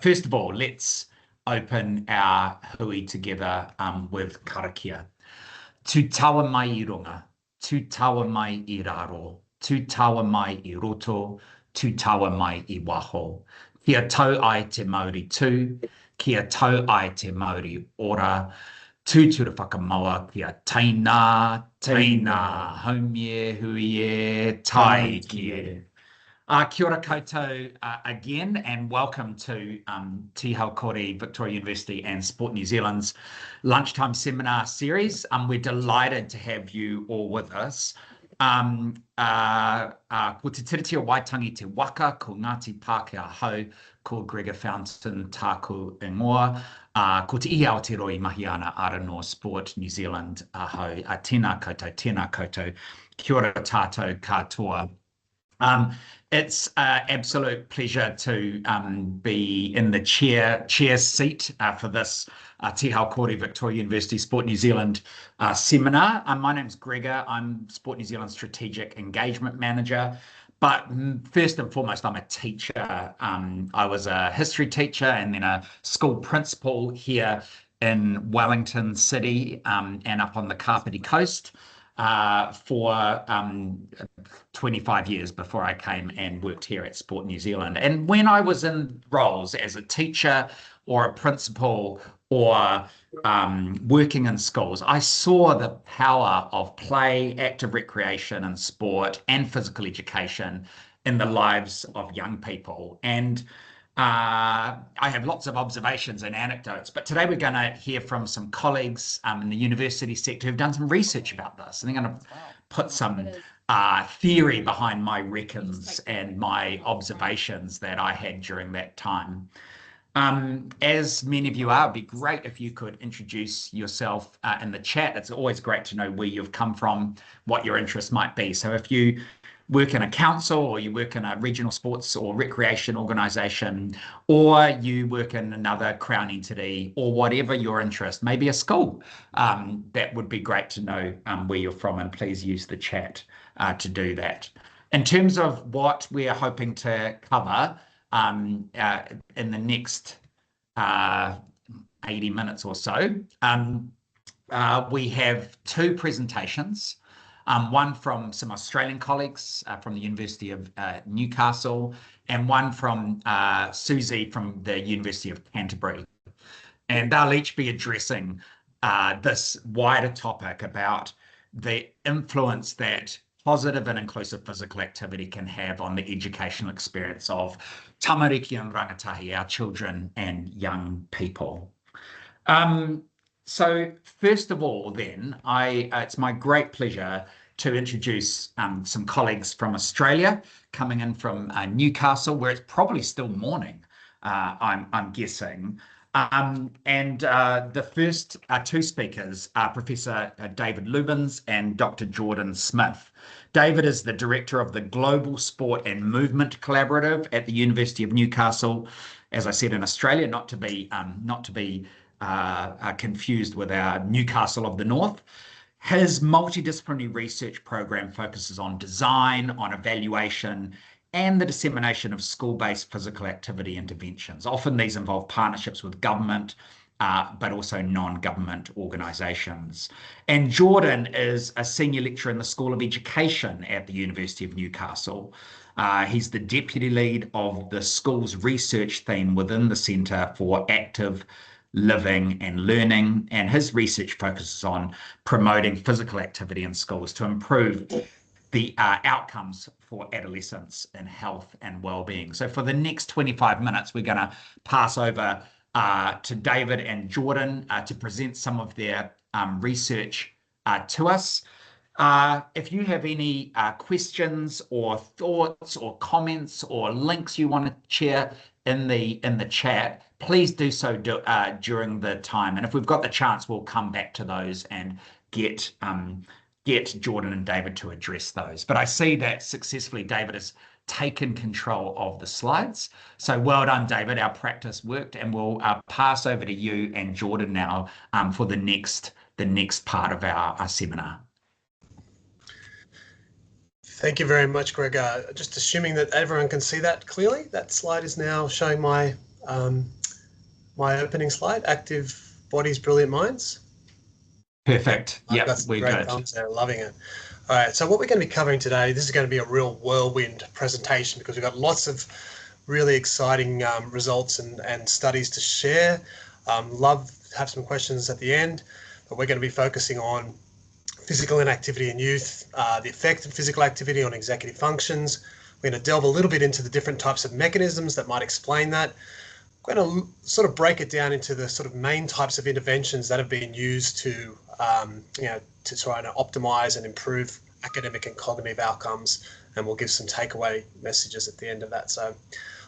First of all, let's open our hui together with karakia. Tu tawa mai I runga, tu tawa mai I raro, tu tawa mai I roto, tu tawa mai I waho. Kia tau ai te Māori tū, kia tau ai te Māori ora, tūtura whakamaua kia teina, teina, haumie, huie, tai kie. Kia ora koutou again, and welcome to Te Haukori Victoria University and Sport New Zealand's lunchtime seminar series. We're delighted to have you all with us. Ko te tiriti o Waitangi te waka, ko Ngāti Pākehā Hau, ko Gregor Fountain tāku ingoa, ko te iwi Aotearoa mahi ana Aranoa Sport New Zealand hau, tēnā koutou, kia ora tātou katoa. It's an absolute pleasure to be in the chair seat for this Te Haukori Victoria University Sport New Zealand seminar. My name's Gregor. I'm Sport New Zealand Strategic Engagement Manager. But first and foremost, I'm a teacher. I was a history teacher and then a school principal here in Wellington City and up on the Kapiti Coast. For 25 years before I came and worked here at Sport New Zealand. And when I was in roles as a teacher or a principal or working in schools, I saw the power of play, active recreation and sport and physical education in the lives of young people. And I have lots of observations and anecdotes, but today we're going to hear from some colleagues in the university sector who've done some research about this. And they're going to put some theory behind my reckons and my observations that I had during that time. As many of you are, it'd be great if you could introduce yourself in the chat. It's always great to know where you've come from, what your interest might be. So if you work in a council or you work in a regional sports or recreation organisation, or you work in another Crown entity or whatever your interest, maybe a school, that would be great to know where you're from, and please use the chat to do that. In terms of what we are hoping to cover in the next 80 minutes or so, we have two presentations. One from some Australian colleagues from the University of Newcastle, and one from Susie from the University of Canterbury. And they'll each be addressing this wider topic about the influence that positive and inclusive physical activity can have on the educational experience of tamariki and rangatahi, our children and young people. So first of all, then, it's my great pleasure to introduce some colleagues from Australia coming in from Newcastle, where it's probably still morning, I'm guessing. The first two speakers are Professor David Lubins and Dr. Jordan Smith. David is the director of the Global Sport and Movement Collaborative at the University of Newcastle, as I said, in Australia, not to be confused with our Newcastle of the North. His multidisciplinary research program focuses on design, on evaluation, and the dissemination of school-based physical activity interventions. Often these involve partnerships with government, but also non-government organisations. And Jordan is a senior lecturer in the School of Education at the University of Newcastle. He's the deputy lead of the school's research theme within the Centre for Active Living and Learning, and his research focuses on promoting physical activity in schools to improve the outcomes for adolescents in health and well-being. So for the next 25 minutes, we're going to pass over to David and Jordan to present some of their research to us. If you have any questions or thoughts or comments or links you want to share in the chat, please do so during the time. And if we've got the chance, we'll come back to those and get Jordan and David to address those. But I see that successfully David has taken control of the slides. So well done, David. Our practice worked, and we'll pass over to you and Jordan now for the next part of our seminar. Thank you very much, Greg. Just assuming that everyone can see that clearly, that slide is now showing my My opening slide, active bodies, brilliant minds. Perfect. I've Yep, got some we're great good. thumbs there, loving it. All right, so what we're going to be covering today, this is going to be a real whirlwind presentation because we've got lots of really exciting results and studies to share. Love to have some questions at the end, but we're going to be focusing on physical inactivity in youth, the effect of physical activity on executive functions. We're going to delve a little bit into the different types of mechanisms that might explain that. We're going to sort of break it down into the sort of main types of interventions that have been used to, to try to optimize and improve academic and cognitive outcomes. And we'll give some takeaway messages at the end of that. So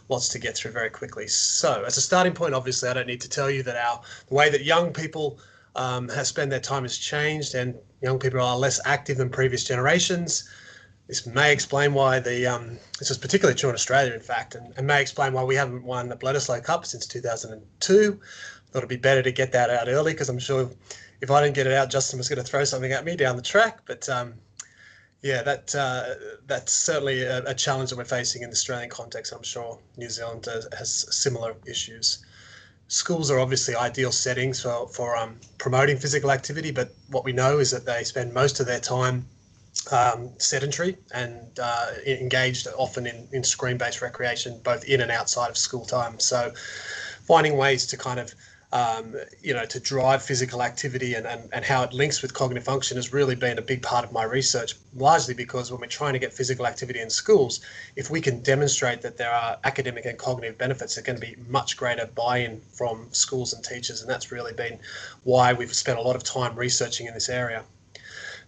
lots to get through very quickly. So as a starting point, obviously, I don't need to tell you that the way that young people have spent their time has changed, and young people are less active than previous generations. This may explain why this is particularly true in Australia, in fact, and may explain why we haven't won the Bledisloe Cup since 2002. Thought it'd be better to get that out early because I'm sure if I didn't get it out, Justin was going to throw something at me down the track. But yeah, that's certainly a challenge that we're facing in the Australian context. I'm sure New Zealand has similar issues. Schools are obviously ideal settings for promoting physical activity, but what we know is that they spend most of their time sedentary and engaged often in screen-based recreation, both in and outside of school time. So finding ways to kind of to drive physical activity and how it links with cognitive function has really been a big part of my research, largely because when we're trying to get physical activity in schools, if we can demonstrate that there are academic and cognitive benefits, there can be much greater buy-in from schools and teachers, and that's really been why we've spent a lot of time researching in this area.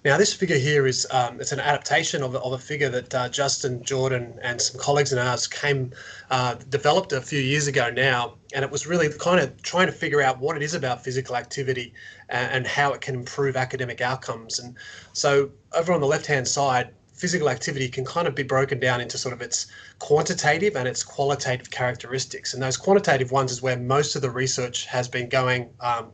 Now, this figure here is it's an adaptation of a figure that Justin Jordan and some colleagues of ours developed a few years ago now, and it was really kind of trying to figure out what it is about physical activity and how it can improve academic outcomes. And so over on the left-hand side, physical activity can kind of be broken down into sort of its quantitative and its qualitative characteristics. And those quantitative ones is where most of the research has been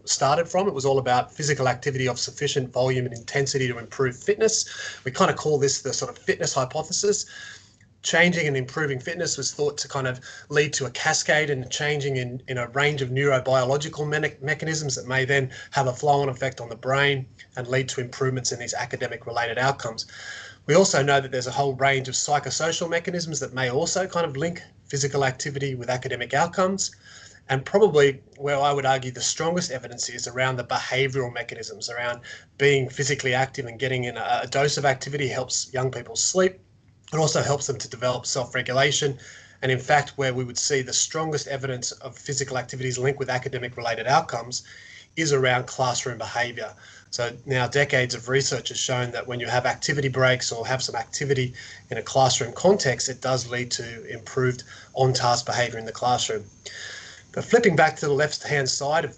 started from. It was all about physical activity of sufficient volume and intensity to improve fitness. We kind of call this the sort of fitness hypothesis. Changing and improving fitness was thought to kind of lead to a cascade and changing in a range of neurobiological mechanisms that may then have a flow-on effect on the brain and lead to improvements in these academic related outcomes. We also know that there's a whole range of psychosocial mechanisms that may also kind of link physical activity with academic outcomes. And probably where I would argue the strongest evidence is around the behavioural mechanisms, around being physically active and getting in a dose of activity helps young people sleep. It also helps them to develop self-regulation. And in fact, where we would see the strongest evidence of physical activities linked with academic related outcomes is around classroom behaviour. So now decades of research has shown that when you have activity breaks or have some activity in a classroom context, it does lead to improved on-task behaviour in the classroom. But flipping back to the left-hand side of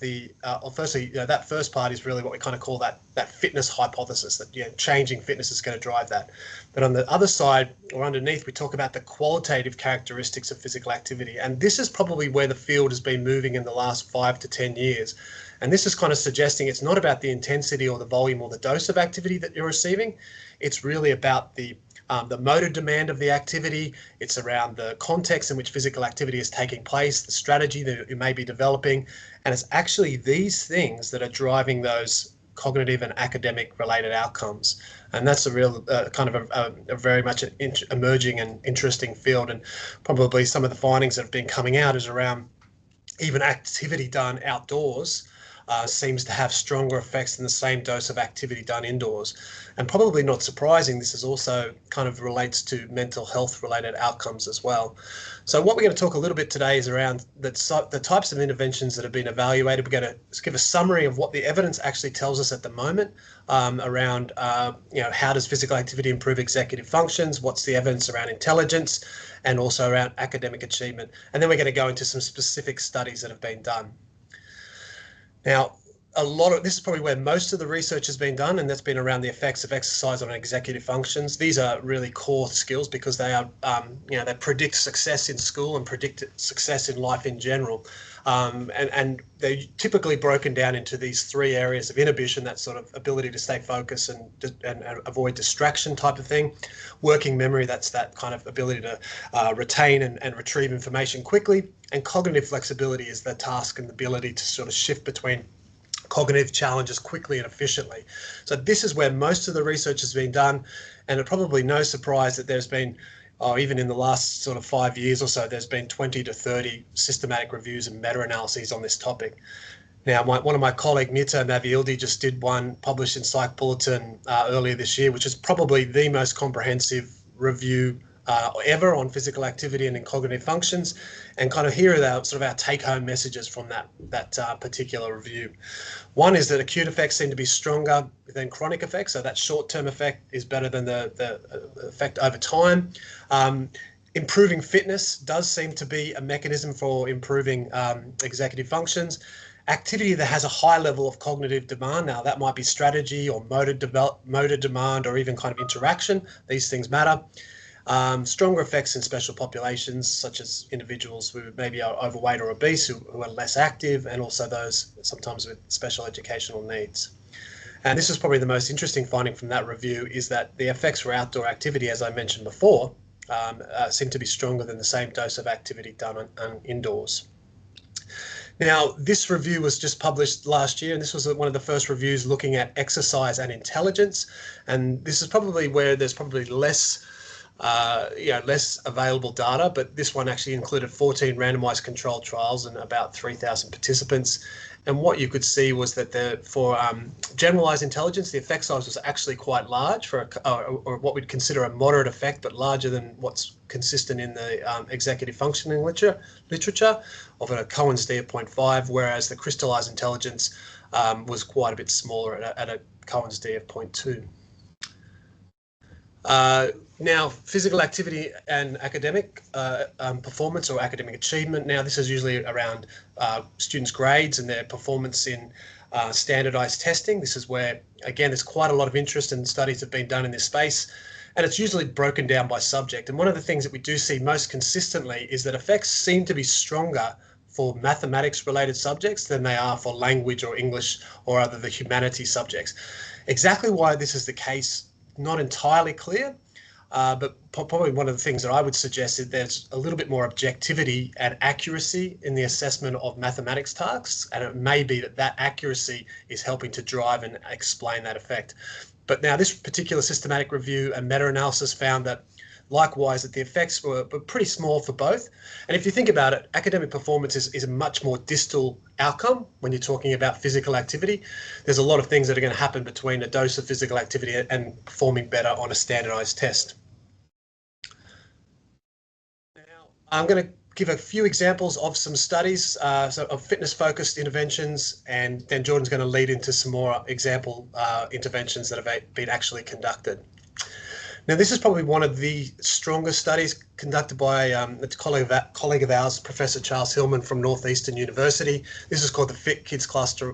firstly, that first part is really what we kind of call that fitness hypothesis, that changing fitness is going to drive that. But on the other side or underneath, we talk about the qualitative characteristics of physical activity. And this is probably where the field has been moving in the last 5 to 10 years. And this is kind of suggesting it's not about the intensity or the volume or the dose of activity that you're receiving. It's really about the motor demand of the activity. It's around the context in which physical activity is taking place, the strategy that you may be developing. And it's actually these things that are driving those cognitive and academic related outcomes. And that's a real kind of a very much an emerging and interesting field. And probably some of the findings that have been coming out is around even activity done outdoors seems to have stronger effects than the same dose of activity done indoors. And probably not surprising, this is also kind of relates to mental health related outcomes as well. So what we're going to talk a little bit today is around the types of interventions that have been evaluated. We're going to give a summary of what the evidence actually tells us at the moment around, how does physical activity improve executive functions? What's the evidence around intelligence and also around academic achievement? And then we're going to go into some specific studies that have been done. Now, this is probably where most of the research has been done, and that's been around the effects of exercise on executive functions. These are really core skills because they are, they predict success in school and predict success in life in general. And they're typically broken down into these three areas of inhibition, that sort of ability to stay focused and avoid distraction type of thing. Working memory, that's that kind of ability to retain and retrieve information quickly. And cognitive flexibility is the task and the ability to sort of shift between cognitive challenges quickly and efficiently. So this is where most of the research has been done, and it's probably no surprise that there's been, even in the last sort of 5 years or so, there's been 20 to 30 systematic reviews and meta-analyses on this topic. Now, one of my colleagues, Nita Naviildi, just did one published in Psych Bulletin earlier this year, which is probably the most comprehensive review ever on physical activity and in cognitive functions. And kind of here are our take-home messages from that particular review. One is that acute effects seem to be stronger than chronic effects, so that short-term effect is better than the effect over time. Improving fitness does seem to be a mechanism for improving executive functions. Activity that has a high level of cognitive demand, now that might be strategy or motor demand or even kind of interaction, these things matter. Stronger effects in special populations, such as individuals who maybe are overweight or obese, who are less active, and also those sometimes with special educational needs. And this is probably the most interesting finding from that review, is that the effects for outdoor activity, as I mentioned before, seem to be stronger than the same dose of activity done indoors. Now, this review was just published last year, and this was one of the first reviews looking at exercise and intelligence. And this is probably where there's probably less available data, but this one actually included 14 randomized controlled trials and about 3,000 participants. And what you could see was that for generalized intelligence, the effect size was actually quite large for or what we'd consider a moderate effect, but larger than what's consistent in the executive functioning literature of a Cohen's d of 0.5, whereas the crystallized intelligence was quite a bit smaller at a Cohen's d of 0.2. Now, physical activity and academic performance or academic achievement. Now, this is usually around students' grades and their performance in standardized testing. This is where, again, there's quite a lot of interest and studies have been done in this space, and it's usually broken down by subject. And one of the things that we do see most consistently is that effects seem to be stronger for mathematics-related subjects than they are for language or English or other the humanities subjects. Exactly why this is the case, not entirely clear, but probably one of the things that I would suggest is there's a little bit more objectivity and accuracy in the assessment of mathematics tasks, and it may be that accuracy is helping to drive and explain that effect. But now this particular systematic review and meta-analysis found that likewise that the effects were pretty small for both. And if you think about it, academic performance is a much more distal outcome when you're talking about physical activity. There's a lot of things that are going to happen between a dose of physical activity and performing better on a standardized test. Now, I'm going to give a few examples of some studies of fitness-focused interventions, and then Jordan's going to lead into some more example interventions that have been actually conducted. Now, this is probably one of the strongest studies conducted by a colleague of ours, Professor Charles Hillman from Northeastern University. This is called the Fit Kids Cluster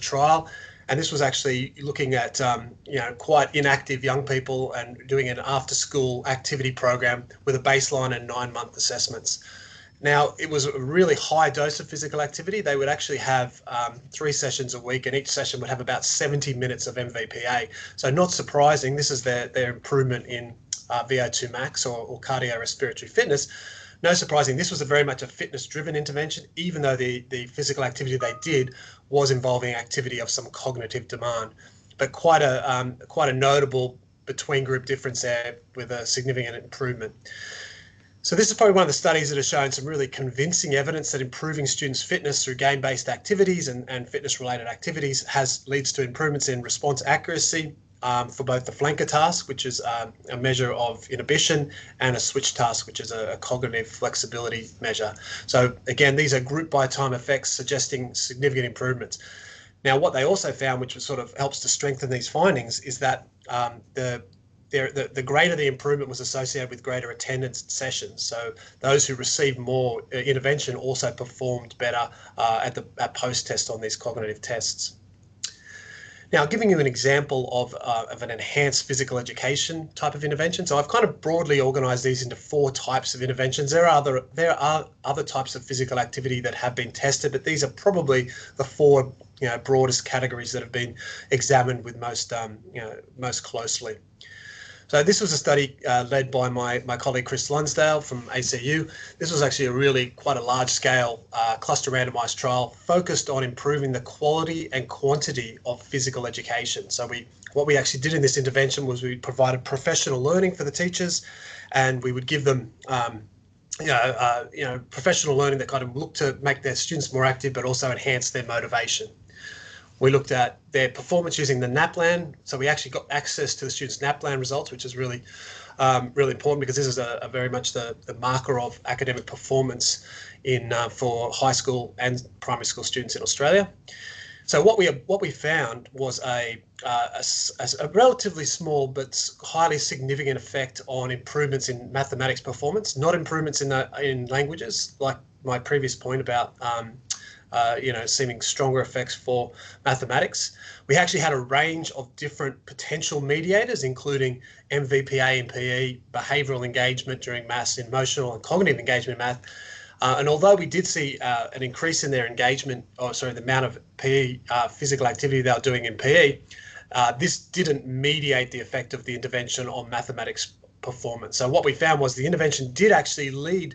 Trial, and this was actually looking at quite inactive young people and doing an after-school activity program with a baseline and 9-month assessments. Now, it was a really high dose of physical activity. They would actually have 3 sessions a week, and each session would have about 70 minutes of MVPA. So not surprising, this is their improvement in VO2 max or cardiorespiratory fitness. No surprising, this was very much a fitness-driven intervention, even though the physical activity they did was involving activity of some cognitive demand. But quite a notable between-group difference there with a significant improvement. So this is probably one of the studies that has shown some really convincing evidence that improving students' fitness through game-based activities and fitness-related activities leads to improvements in response accuracy for both the flanker task, which is a measure of inhibition, and a switch task, which is a cognitive flexibility measure. So again, these are group by time effects suggesting significant improvements. Now, what they also found, which sort of helps to strengthen these findings, is that the greater the improvement was associated with greater attendance at sessions. So those who received more intervention also performed better at post-test on these cognitive tests. Now, giving you an example of an enhanced physical education type of intervention. So I've kind of broadly organised these into 4 types of interventions. There are other types of physical activity that have been tested, but these are probably the 4 broadest categories that have been examined with most closely. So this was a study led by my colleague Chris Lonsdale from ACU. This was actually quite a large-scale cluster randomised trial focused on improving the quality and quantity of physical education. So what we actually did in this intervention was we provided professional learning for the teachers, and we would give them professional learning that kind of looked to make their students more active, but also enhance their motivation. We looked at their performance using the NAPLAN. So we actually got access to the students' NAPLAN results, which is really important, because this is a very much the marker of academic performance for high school and primary school students in Australia. So what we found was a relatively small but highly significant effect on improvements in mathematics performance, not improvements in languages, like my previous point about seeming stronger effects for mathematics. We actually had a range of different potential mediators, including MVPA in PE, behavioural engagement during maths, emotional and cognitive engagement in math. And although we did see an increase in their engagement, the amount of PE physical activity they were doing in PE, this didn't mediate the effect of the intervention on mathematics performance. So what we found was the intervention did actually lead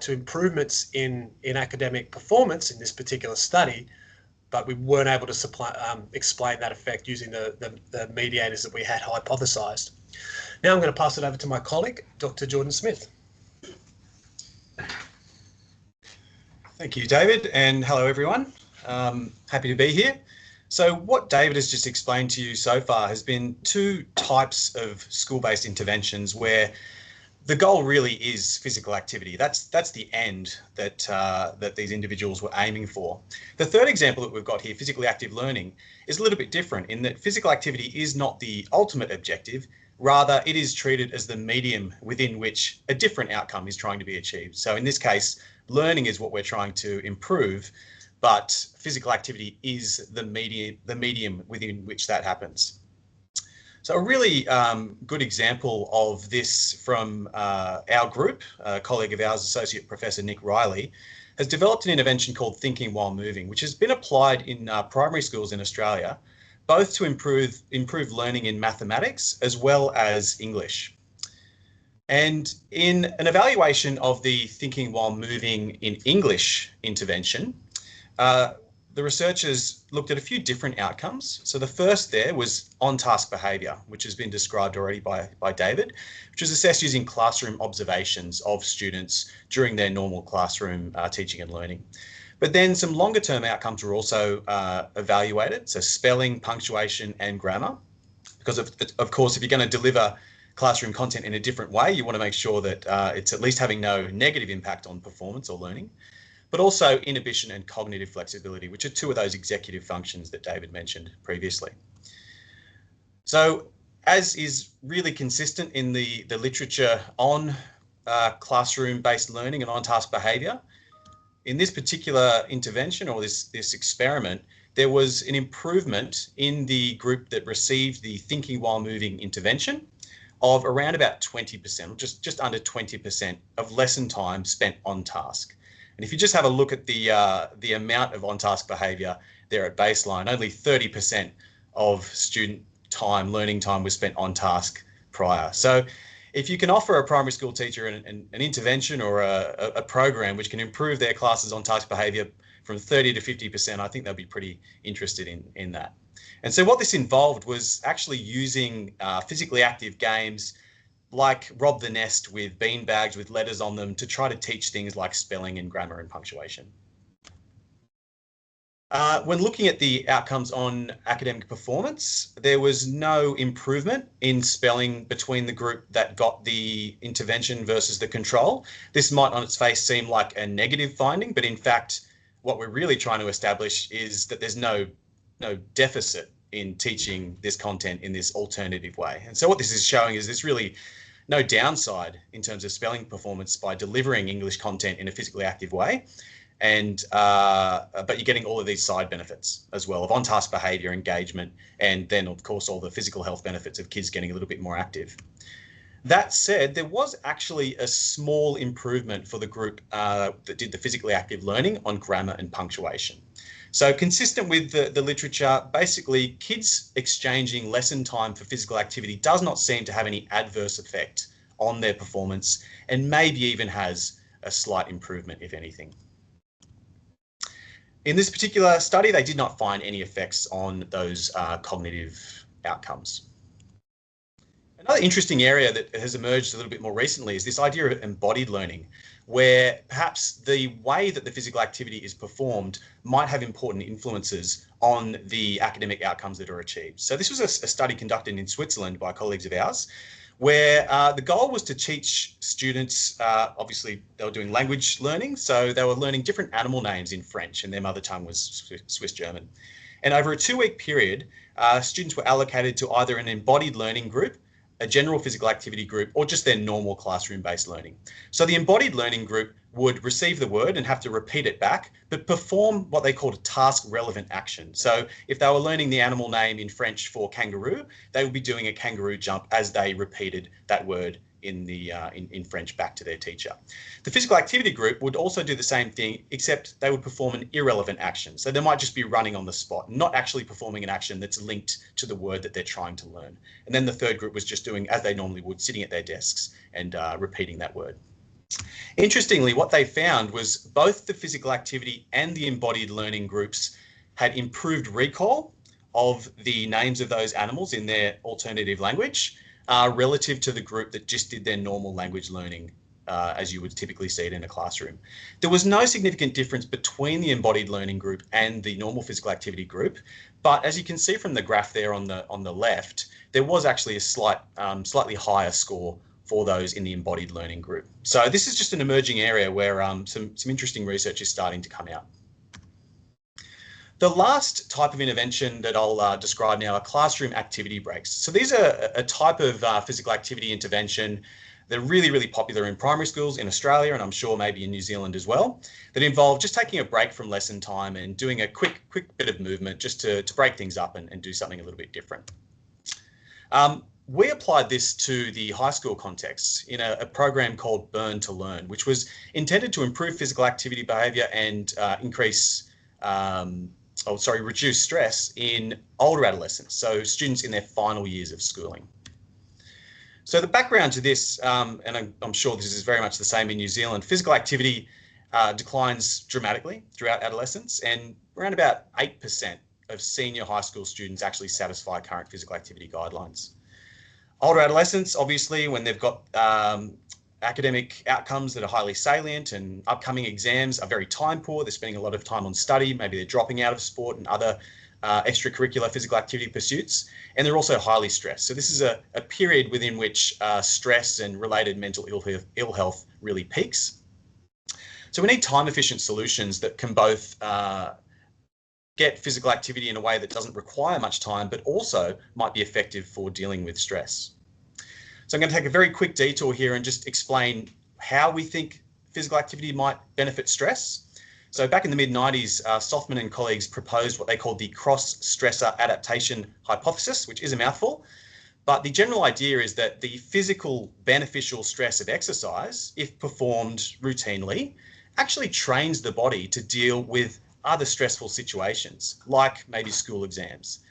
to improvements in academic performance in this particular study, but we weren't able to explain that effect using the mediators that we had hypothesized. Now I'm going to pass it over to my colleague, Dr. Jordan Smith. Thank you, David, and hello everyone. Happy to be here. So what David has just explained to you so far has been 2 types of school-based interventions where the goal really is physical activity. That's the end that these individuals were aiming for. The third example that we've got here, physically active learning, is a little bit different in that physical activity is not the ultimate objective. Rather, it is treated as the medium within which a different outcome is trying to be achieved. So in this case, learning is what we're trying to improve, but physical activity is the medium within which that happens. So a really good example of this from our group, a colleague of ours, Associate Professor Nick Riley, has developed an intervention called Thinking While Moving, which has been applied in primary schools in Australia, both to improve learning in mathematics as well as English. And in an evaluation of the Thinking While Moving in English intervention, the researchers looked at a few different outcomes. So the first there was on-task behaviour, which has been described already by David, which was assessed using classroom observations of students during their normal classroom teaching and learning. But then some longer term outcomes were also evaluated, so spelling, punctuation and grammar, because of course, if you're going to deliver classroom content in a different way, you want to make sure that it's at least having no negative impact on performance or learning, but also inhibition and cognitive flexibility, which are 2 of those executive functions that David mentioned previously. So as is really consistent in the literature on classroom-based learning and on-task behaviour, in this particular intervention or this experiment, there was an improvement in the group that received the Thinking While Moving intervention of around about 20%, or just under 20% of lesson time spent on task. And if you just have a look at the amount of on-task behaviour there at baseline, only 30% of student time, learning time, was spent on task prior. So if you can offer a primary school teacher an intervention or a program which can improve their classes on task behaviour from 30 to 50%, I think they'll be pretty interested in that. And so what this involved was actually using physically active games like Rob the Nest with bean bags with letters on them to try to teach things like spelling and grammar and punctuation. When looking at the outcomes on academic performance, there was no improvement in spelling between the group that got the intervention versus the control. This might on its face seem like a negative finding, but in fact, what we're really trying to establish is that there's no deficit in teaching this content in this alternative way. And so what this is showing is there's really no downside in terms of spelling performance by delivering English content in a physically active way. And but you're getting all of these side benefits as well of on-task behaviour, engagement, and then of course all the physical health benefits of kids getting a little bit more active. That said, there was actually a small improvement for the group that did the physically active learning on grammar and punctuation. So consistent with the literature, basically kids exchanging lesson time for physical activity does not seem to have any adverse effect on their performance, and maybe even has a slight improvement, if anything. In this particular study, they did not find any effects on those cognitive outcomes. Another interesting area that has emerged a little bit more recently is this idea of embodied learning, where perhaps the way that the physical activity is performed might have important influences on the academic outcomes that are achieved. So this was a study conducted in Switzerland by colleagues of ours, where the goal was to teach students, obviously they were doing language learning, so they were learning different animal names in French, and their mother tongue was Swiss German. And over a 2-week period, students were allocated to either an embodied learning group, a general physical activity group, or just their normal classroom-based learning. So the embodied learning group would receive the word and have to repeat it back, but perform what they called a task-relevant action. So if they were learning the animal name in French for kangaroo, they would be doing a kangaroo jump as they repeated that word in French back to their teacher. The physical activity group would also do the same thing, except they would perform an irrelevant action. So they might just be running on the spot, not actually performing an action that's linked to the word that they're trying to learn. And then the third group was just doing as they normally would, sitting at their desks and repeating that word. Interestingly, what they found was both the physical activity and the embodied learning groups had improved recall of the names of those animals in their alternative language, relative to the group that just did their normal language learning, as you would typically see it in a classroom. There was no significant difference between the embodied learning group and the normal physical activity group, but as you can see from the graph there on the left, there was actually a slightly higher score for those in the embodied learning group. So this is just an emerging area where some interesting research is starting to come out. The last type of intervention that I'll describe now are classroom activity breaks. So these are a type of physical activity intervention. They're really, really popular in primary schools in Australia, and I'm sure maybe in New Zealand as well, that involve just taking a break from lesson time and doing a quick bit of movement just to break things up and do something a little bit different. We applied this to the high school context in a program called Burn to Learn, which was intended to improve physical activity behaviour and reduce stress in older adolescents, so students in their final years of schooling. So the background to this, and I'm sure this is very much the same in New Zealand, physical activity declines dramatically throughout adolescence, and around about 8% of senior high school students actually satisfy current physical activity guidelines. Older adolescents, obviously, when they've got academic outcomes that are highly salient and upcoming exams are very time poor, they're spending a lot of time on study, maybe they're dropping out of sport and other extracurricular physical activity pursuits, and they're also highly stressed. So this is a period within which stress and related mental ill health really peaks. So we need time efficient solutions that can both get physical activity in a way that doesn't require much time, but also might be effective for dealing with stress. So I'm going to take a very quick detour here and just explain how we think physical activity might benefit stress. So back in the mid-90s, Sothmann and colleagues proposed what they called the cross-stressor adaptation hypothesis, which is a mouthful. But the general idea is that the physical beneficial stress of exercise, if performed routinely, actually trains the body to deal with other stressful situations, like maybe school exams.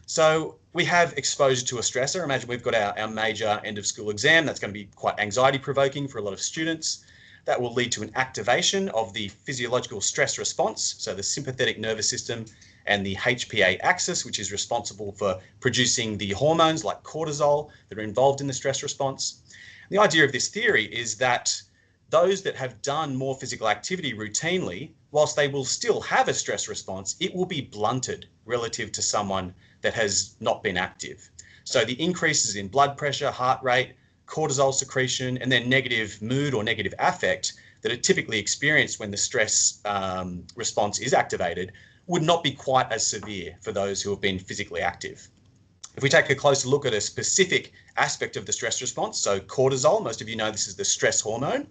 So we have exposure to a stressor. Imagine we've got our major end of school exam. That's going to be quite anxiety provoking for a lot of students. That will lead to an activation of the physiological stress response. So the sympathetic nervous system and the HPA axis, which is responsible for producing the hormones like cortisol that are involved in the stress response. The idea of this theory is that those that have done more physical activity routinely, whilst they will still have a stress response, it will be blunted relative to someone that has not been active. So the increases in blood pressure, heart rate, cortisol secretion, and then negative mood or negative affect that are typically experienced when the stress response is activated would not be quite as severe for those who have been physically active. If we take a closer look at a specific aspect of the stress response, so cortisol, most of you know this is the stress hormone,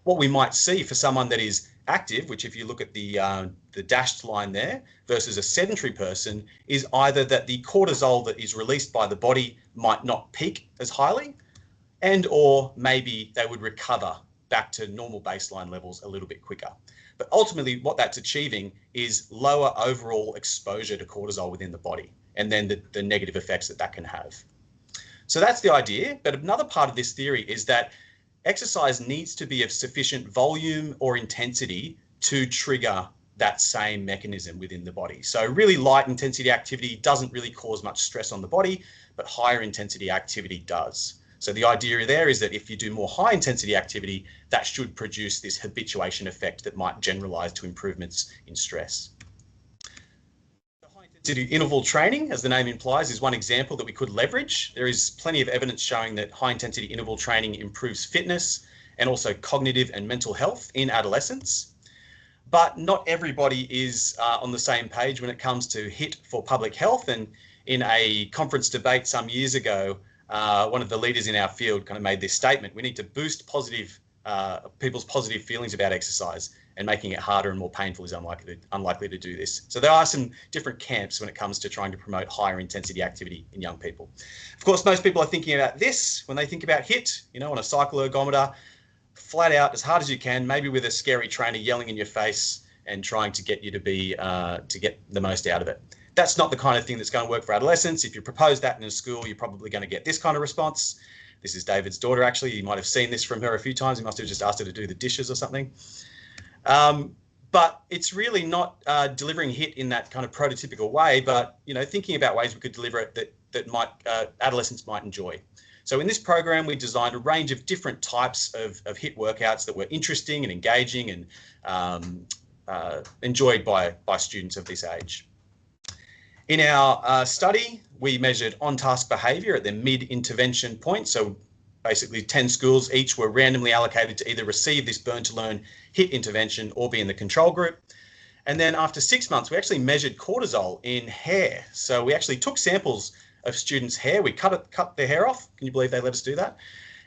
what we might see for someone that is active, which if you look at the dashed line there, versus a sedentary person, is either that the cortisol that is released by the body might not peak as highly, and or maybe they would recover back to normal baseline levels a little bit quicker. But ultimately what that's achieving is lower overall exposure to cortisol within the body, and then the negative effects that can have. So that's the idea. But another part of this theory is that exercise needs to be of sufficient volume or intensity to trigger that same mechanism within the body. So really light intensity activity doesn't really cause much stress on the body, but higher intensity activity does. So the idea there is that if you do more high intensity activity, that should produce this habituation effect that might generalize to improvements in stress. High intensity interval training, as the name implies, is one example that we could leverage. There is plenty of evidence showing that high intensity interval training improves fitness and also cognitive and mental health in adolescents. But not everybody is on the same page when it comes to HIIT for public health. And in a conference debate some years ago, one of the leaders in our field kind of made this statement: we need to boost people's positive feelings about exercise, and making it harder and more painful is unlikely to do this. So there are some different camps when it comes to trying to promote higher intensity activity in young people. Of course, most people are thinking about this when they think about HIIT, on a cycle ergometer, flat out as hard as you can, maybe with a scary trainer yelling in your face and trying to get you to get the most out of it. That's not the kind of thing that's going to work for adolescents. If you propose that in a school, you're probably going to get this kind of response. This is David's daughter, actually. You might have seen this from her a few times. You must have just asked her to do the dishes or something. But it's really not delivering HIIT in that kind of prototypical way, but thinking about ways we could deliver it that adolescents might enjoy. So in this program, we designed a range of different types of HIIT workouts that were interesting and engaging and enjoyed by students of this age. In our study, we measured on-task behaviour at the mid-intervention point. So basically 10 schools each were randomly allocated to either receive this Burn to Learn HIIT intervention or be in the control group. And then after 6 months, we actually measured cortisol in hair. So we actually took samples of students' hair. We cut their hair off. Can you believe they let us do that?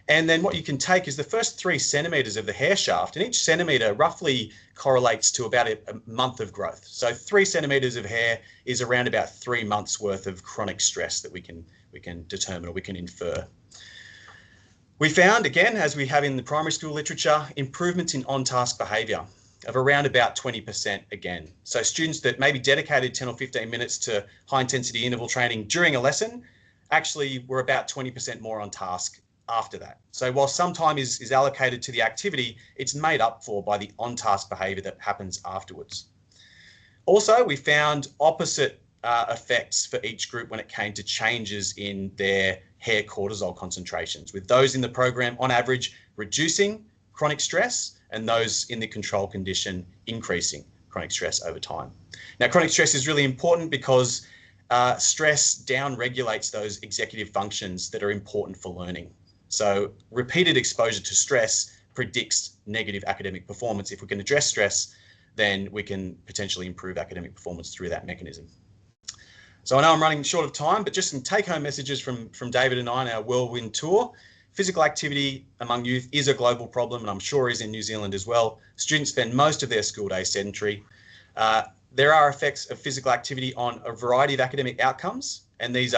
And then what you can take is the first 3 centimetres of the hair shaft, and each centimetre roughly correlates to about a month of growth. So 3 centimetres of hair is around about 3 months worth of chronic stress that we can determine or we can infer. We found, again, as we have in the primary school literature, improvements in on-task behaviour of around about 20% again. So students that maybe dedicated 10 or 15 minutes to high intensity interval training during a lesson actually were about 20% more on task after that. So while some time is allocated to the activity, it's made up for by the on-task behaviour that happens afterwards. Also, we found opposite effects for each group when it came to changes in their hair cortisol concentrations, with those in the program on average reducing chronic stress and those in the control condition increasing chronic stress over time. Now, chronic stress is really important because stress down-regulates those executive functions that are important for learning. So repeated exposure to stress predicts negative academic performance. If we can address stress, then we can potentially improve academic performance through that mechanism. So I know I'm running short of time, but just some take-home messages from David and I on our whirlwind tour. Physical activity among youth is a global problem, and I'm sure is in New Zealand as well. Students spend most of their school day sedentary. There are effects of physical activity on a variety of academic outcomes, and these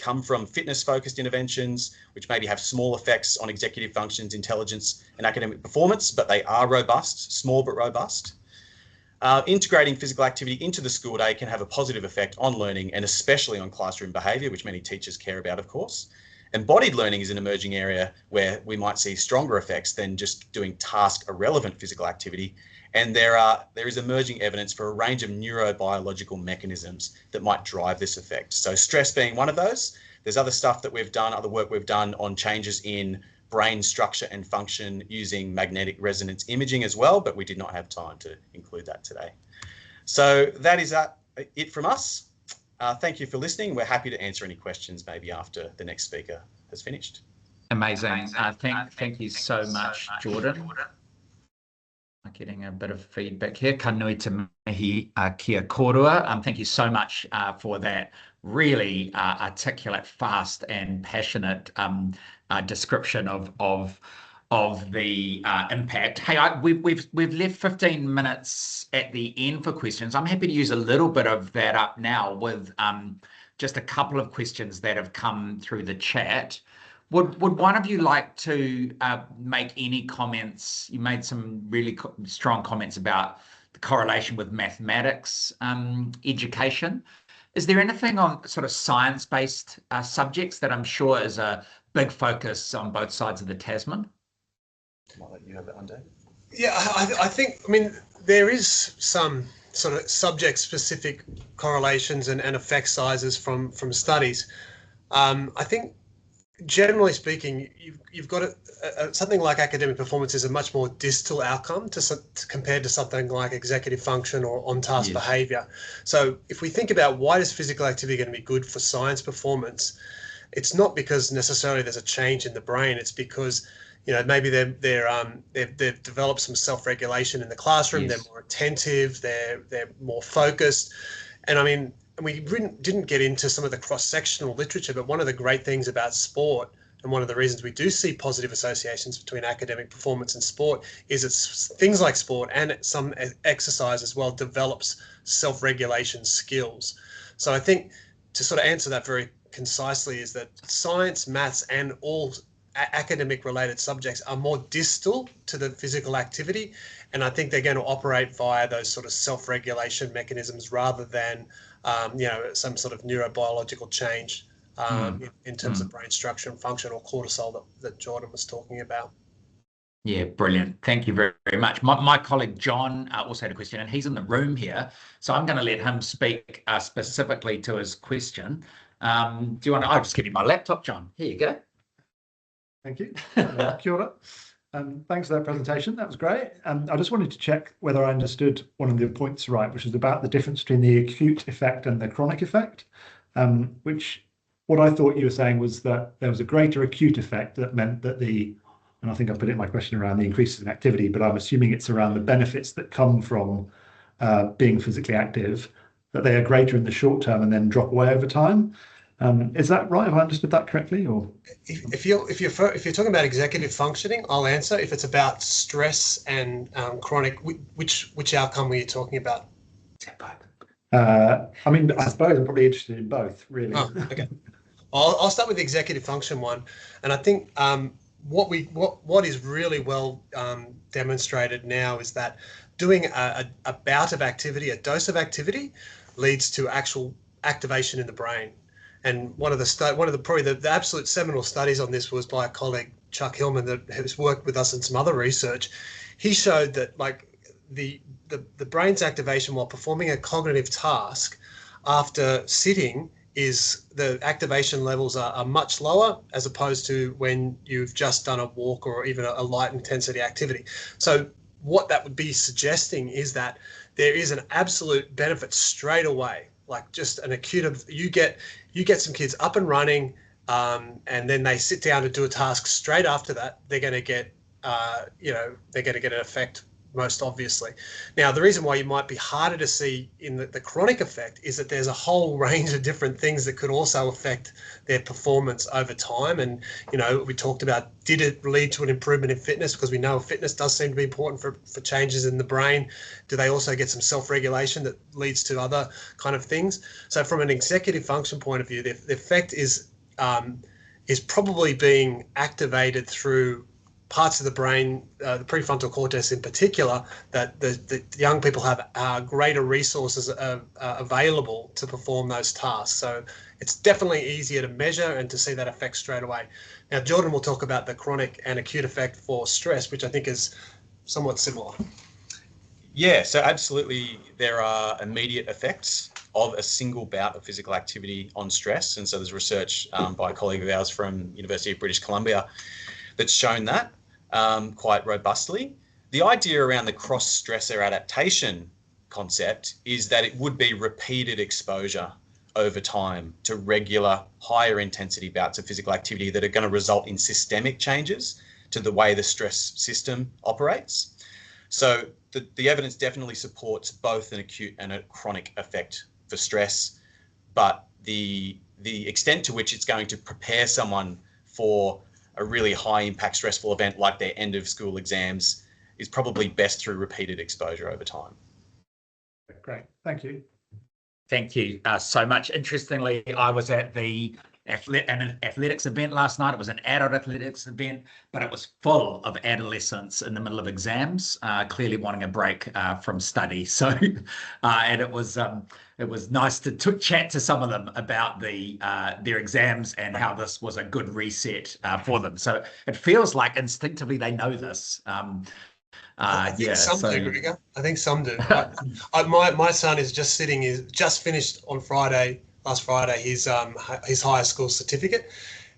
come from fitness-focused interventions, which maybe have small effects on executive functions, intelligence, and academic performance, but they are robust, small but robust. Integrating physical activity into the school day can have a positive effect on learning and especially on classroom behaviour, which many teachers care about, of course. Embodied learning is an emerging area where we might see stronger effects than just doing task-irrelevant physical activity. And there is emerging evidence for a range of neurobiological mechanisms that might drive this effect. So stress being one of those. There's other stuff that we've done, other work we've done on changes in brain structure and function using magnetic resonance imaging as well, but we did not have time to include that today. So that is it from us. Thank you for listening. We're happy to answer any questions maybe after the next speaker has finished. Amazing. Thank you so much, Jordan. I'm getting a bit of feedback here. Ka nui te mihi kia korua. Thank you so much for that really articulate, fast, and passionate description of the impact. Hey, we've left 15 minutes at the end for questions. I'm happy to use a little bit of that up now with just a couple of questions that have come through the chat. Would one of you like to make any comments? You made some really strong comments about the correlation with mathematics education. Is there anything on sort of science-based subjects that I'm sure is a big focus on both sides of the Tasman? I'll let you have that one, Dave. Yeah, I think, I mean, there is some sort of subject-specific correlations and effect sizes from studies. I think, generally speaking, you've got something like academic performance is a much more distal outcome compared to something like executive function or on-task behavior. So if we think about why is physical activity going to be good for science performance, it's not because necessarily there's a change in the brain. It's because maybe they've developed some self-regulation in the classroom. They're more attentive. They're more focused. And I mean, we didn't get into some of the cross-sectional literature, but one of the great things about sport, and one of the reasons we do see positive associations between academic performance and sport, is it's things like sport and some exercise as well develops self-regulation skills. So I think to sort of answer that very concisely is that science, maths, and all academic related subjects are more distal to the physical activity, and I think they're going to operate via those sort of self-regulation mechanisms rather than some sort of neurobiological change in terms of brain structure and function, or cortisol that Jordan was talking about. Yeah, brilliant. Thank you very, very much. My colleague John also had a question, and he's in the room here, so I'm going to let him speak specifically to his question. Do you want to? I'll just give you my laptop, John. Here you go. Thank you. Kia ora. Thanks for that presentation. That was great. I just wanted to check whether I understood one of the points right, which is about the difference between the acute effect and the chronic effect, which what I thought you were saying was that there was a greater acute effect that meant that and I think I put it in my question around the increases in activity, but I'm assuming it's around the benefits that come from being physically active, that they are greater in the short term and then drop away over time. Is that right? Have I understood that correctly? Or if you're talking about executive functioning, I'll answer. If it's about stress and chronic, which outcome were you talking about? I mean, I suppose I'm probably interested in both, really. Oh, okay. I'll start with the executive function one, and I think what is really well demonstrated now is that doing a bout of activity, a dose of activity, leads to actual activation in the brain. And one of the absolute seminal studies on this was by a colleague, Chuck Hillman, that has worked with us in some other research. He showed that like the brain's activation while performing a cognitive task after sitting is the activation levels are much lower as opposed to when you've just done a walk or even a light intensity activity. So what that would be suggesting is that there is an absolute benefit straight away, like just an acute, you get some kids up and running, and then they sit down to do a task straight after that, they're going to get, they're going to get an effect most obviously. Now, the reason why you might be harder to see in the chronic effect is that there's a whole range of different things that could also affect their performance over time. And, we talked about, did it lead to an improvement in fitness? Because we know fitness does seem to be important for changes in the brain. Do they also get some self-regulation that leads to other kind of things? So from an executive function point of view, the effect is probably being activated through parts of the brain, the prefrontal cortex in particular, that the young people have greater resources available to perform those tasks. So it's definitely easier to measure and to see that effect straight away. Now, Jordan will talk about the chronic and acute effect for stress, which I think is somewhat similar. Yeah, so absolutely there are immediate effects of a single bout of physical activity on stress. And so there's research by a colleague of ours from University of British Columbia that's shown that quite robustly. The idea around the cross-stressor adaptation concept is that it would be repeated exposure over time to regular, higher intensity bouts of physical activity that are going to result in systemic changes to the way the stress system operates. So the evidence definitely supports both an acute and a chronic effect for stress, but the extent to which it's going to prepare someone for a really high impact stressful event like their end of school exams is probably best through repeated exposure over time. Great, thank you. Thank you so much. Interestingly, I was at an athletics event last night. It was an adult athletics event, but it was full of adolescents in the middle of exams, clearly wanting a break from study. So, and it was nice to chat to some of them about their exams and how this was a good reset for them. So it feels like instinctively they know this. I think some do, Gregor. I think some do. My son is just finished on last Friday, his high school certificate,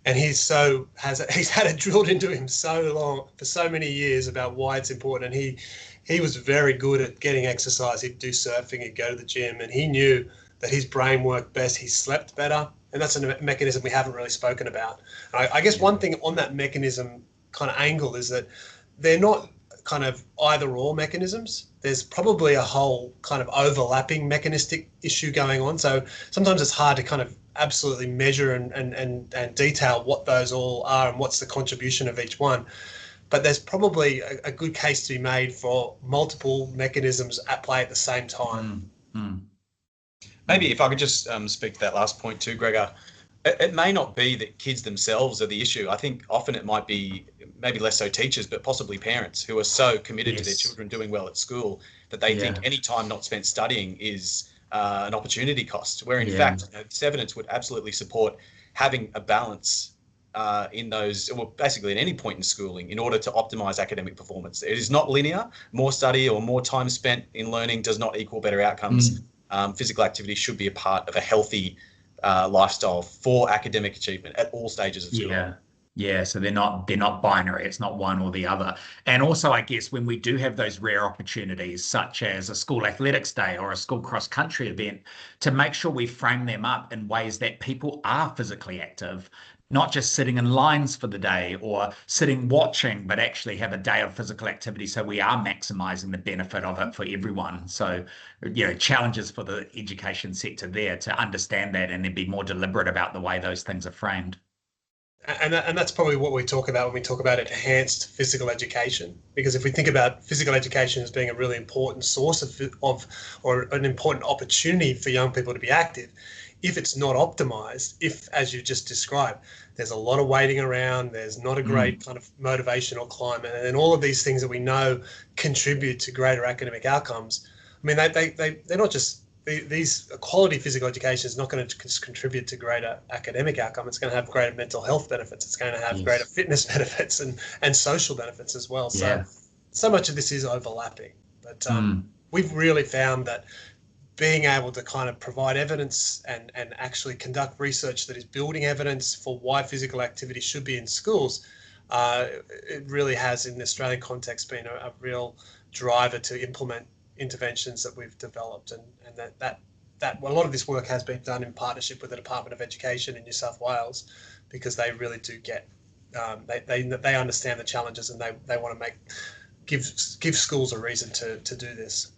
and he's had it drilled into him so long, for so many years, about why it's important. And he was very good at getting exercise. He'd do surfing, he'd go to the gym, and he knew that his brain worked best. He slept better, and that's a mechanism we haven't really spoken about. I guess one thing on that mechanism kind of angle is that they're not kind of either or mechanisms. There's probably a whole kind of overlapping mechanistic issue going on. So sometimes it's hard to kind of absolutely measure and detail what those all are and what's the contribution of each one. But there's probably a good case to be made for multiple mechanisms at play at the same time. Maybe if I could just speak to that last point too, Gregor. It may not be that kids themselves are the issue. I think often it might be maybe less so teachers, but possibly parents who are so committed to their children doing well at school that they think any time not spent studying is an opportunity cost, where in fact, this evidence would absolutely support having a balance in those, well, basically at any point in schooling in order to optimize academic performance. It is not linear. More study or more time spent in learning does not equal better outcomes. Physical activity should be a part of a healthy lifestyle for academic achievement at all stages of school. Yeah, so they're not binary. It's not one or the other. And also, I guess when we do have those rare opportunities, such as a school athletics day or a school cross country event, to make sure we frame them up in ways that people are physically active, not just sitting in lines for the day or sitting watching, but actually have a day of physical activity. So we are maximizing the benefit of it for everyone. So, challenges for the education sector there to understand that and then be more deliberate about the way those things are framed. And that's probably what we talk about when we talk about enhanced physical education. Because if we think about physical education as being a really important source of or an important opportunity for young people to be active, if it's not optimized, if, as you just described, there's a lot of waiting around, there's not a great kind of motivational climate, and all of these things that we know contribute to greater academic outcomes. I mean, they're not just these quality physical education is not going to contribute to greater academic outcome. It's going to have greater mental health benefits. It's going to have greater fitness benefits and social benefits as well. So much of this is overlapping, but we've really found that being able to kind of provide evidence and actually conduct research that is building evidence for why physical activity should be in schools, it really has, in the Australian context, been a real driver to implement interventions that we've developed, and that a lot of this work has been done in partnership with the Department of Education in New South Wales, because they really do get they understand the challenges, and they want to give schools a reason to do this.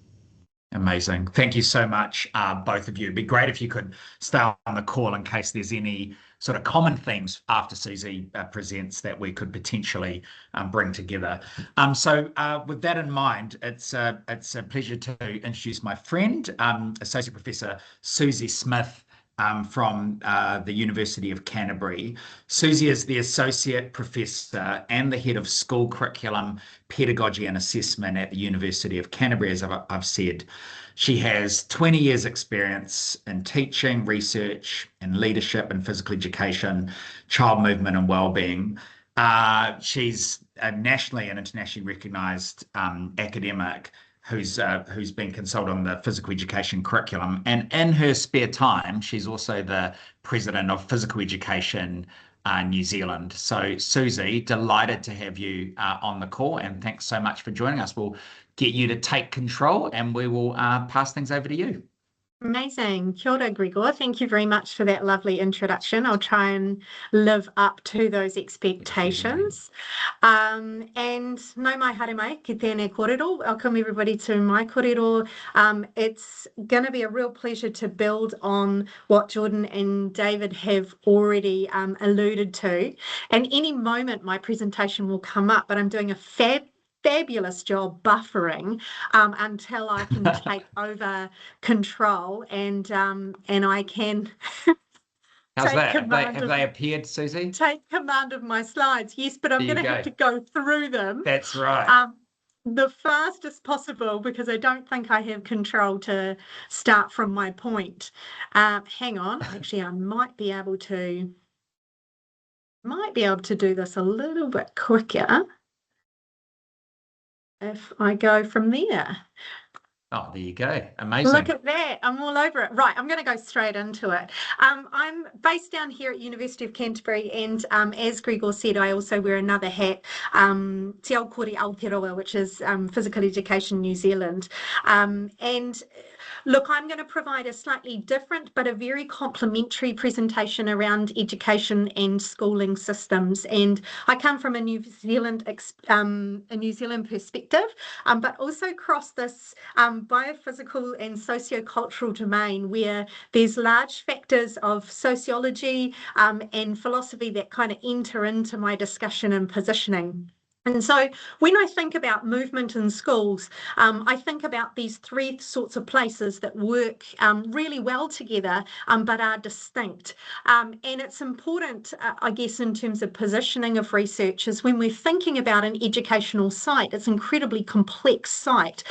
Amazing. Thank you so much, both of you. It'd be great if you could stay on the call in case there's any sort of common themes after Susie presents that we could potentially bring together. So with that in mind, it's a pleasure to introduce my friend, Associate Professor Susie Smith, from the University of Canterbury. Susie is the Associate Professor and the Head of School Curriculum, Pedagogy and Assessment at the University of Canterbury, as I've said. She has 20 years experience in teaching, research, and leadership in physical education, child movement and wellbeing. She's a nationally and internationally recognised academic who's been consulted on the physical education curriculum. And in her spare time, she's also the president of Physical Education New Zealand. So Susie, delighted to have you on the call, and thanks so much for joining us. We'll get you to take control and we will pass things over to you. Amazing. Kia ora, Gregor. Thank you very much for that lovely introduction. I'll try and live up to those expectations. And nau mai haere mai, ki tēnei kōrero. Welcome everybody to my kōrero. It's going to be a real pleasure to build on what Jordan and David have already alluded to. And any moment my presentation will come up, but I'm doing a fabulous job buffering until I can take over control and I can How's take that? command Have of- they appeared, Susie? take command of my slides. Yes, but I'm There you going to have go. to go through them That's right. the fastest possible because I don't think I have control to start from my point. Hang on, actually I might be able to do this a little bit quicker if I go from there. Oh, there you go. Amazing. Look at that. I'm all over it. Right, I'm going to go straight into it. I'm based down here at University of Canterbury, and as Gregor said, I also wear another hat, Te Ao Kore Aotearoa, which is Physical Education New Zealand. And look, I'm going to provide a slightly different but a very complementary presentation around education and schooling systems. And I come from a New Zealand perspective, but also cross this biophysical and sociocultural domain where there's large factors of sociology and philosophy that kind of enter into my discussion and positioning. And so when I think about movement in schools, I think about these three sorts of places that work really well together, but are distinct. And it's important, I guess, in terms of positioning of researchers, when we're thinking about an educational site, it's an incredibly complex site.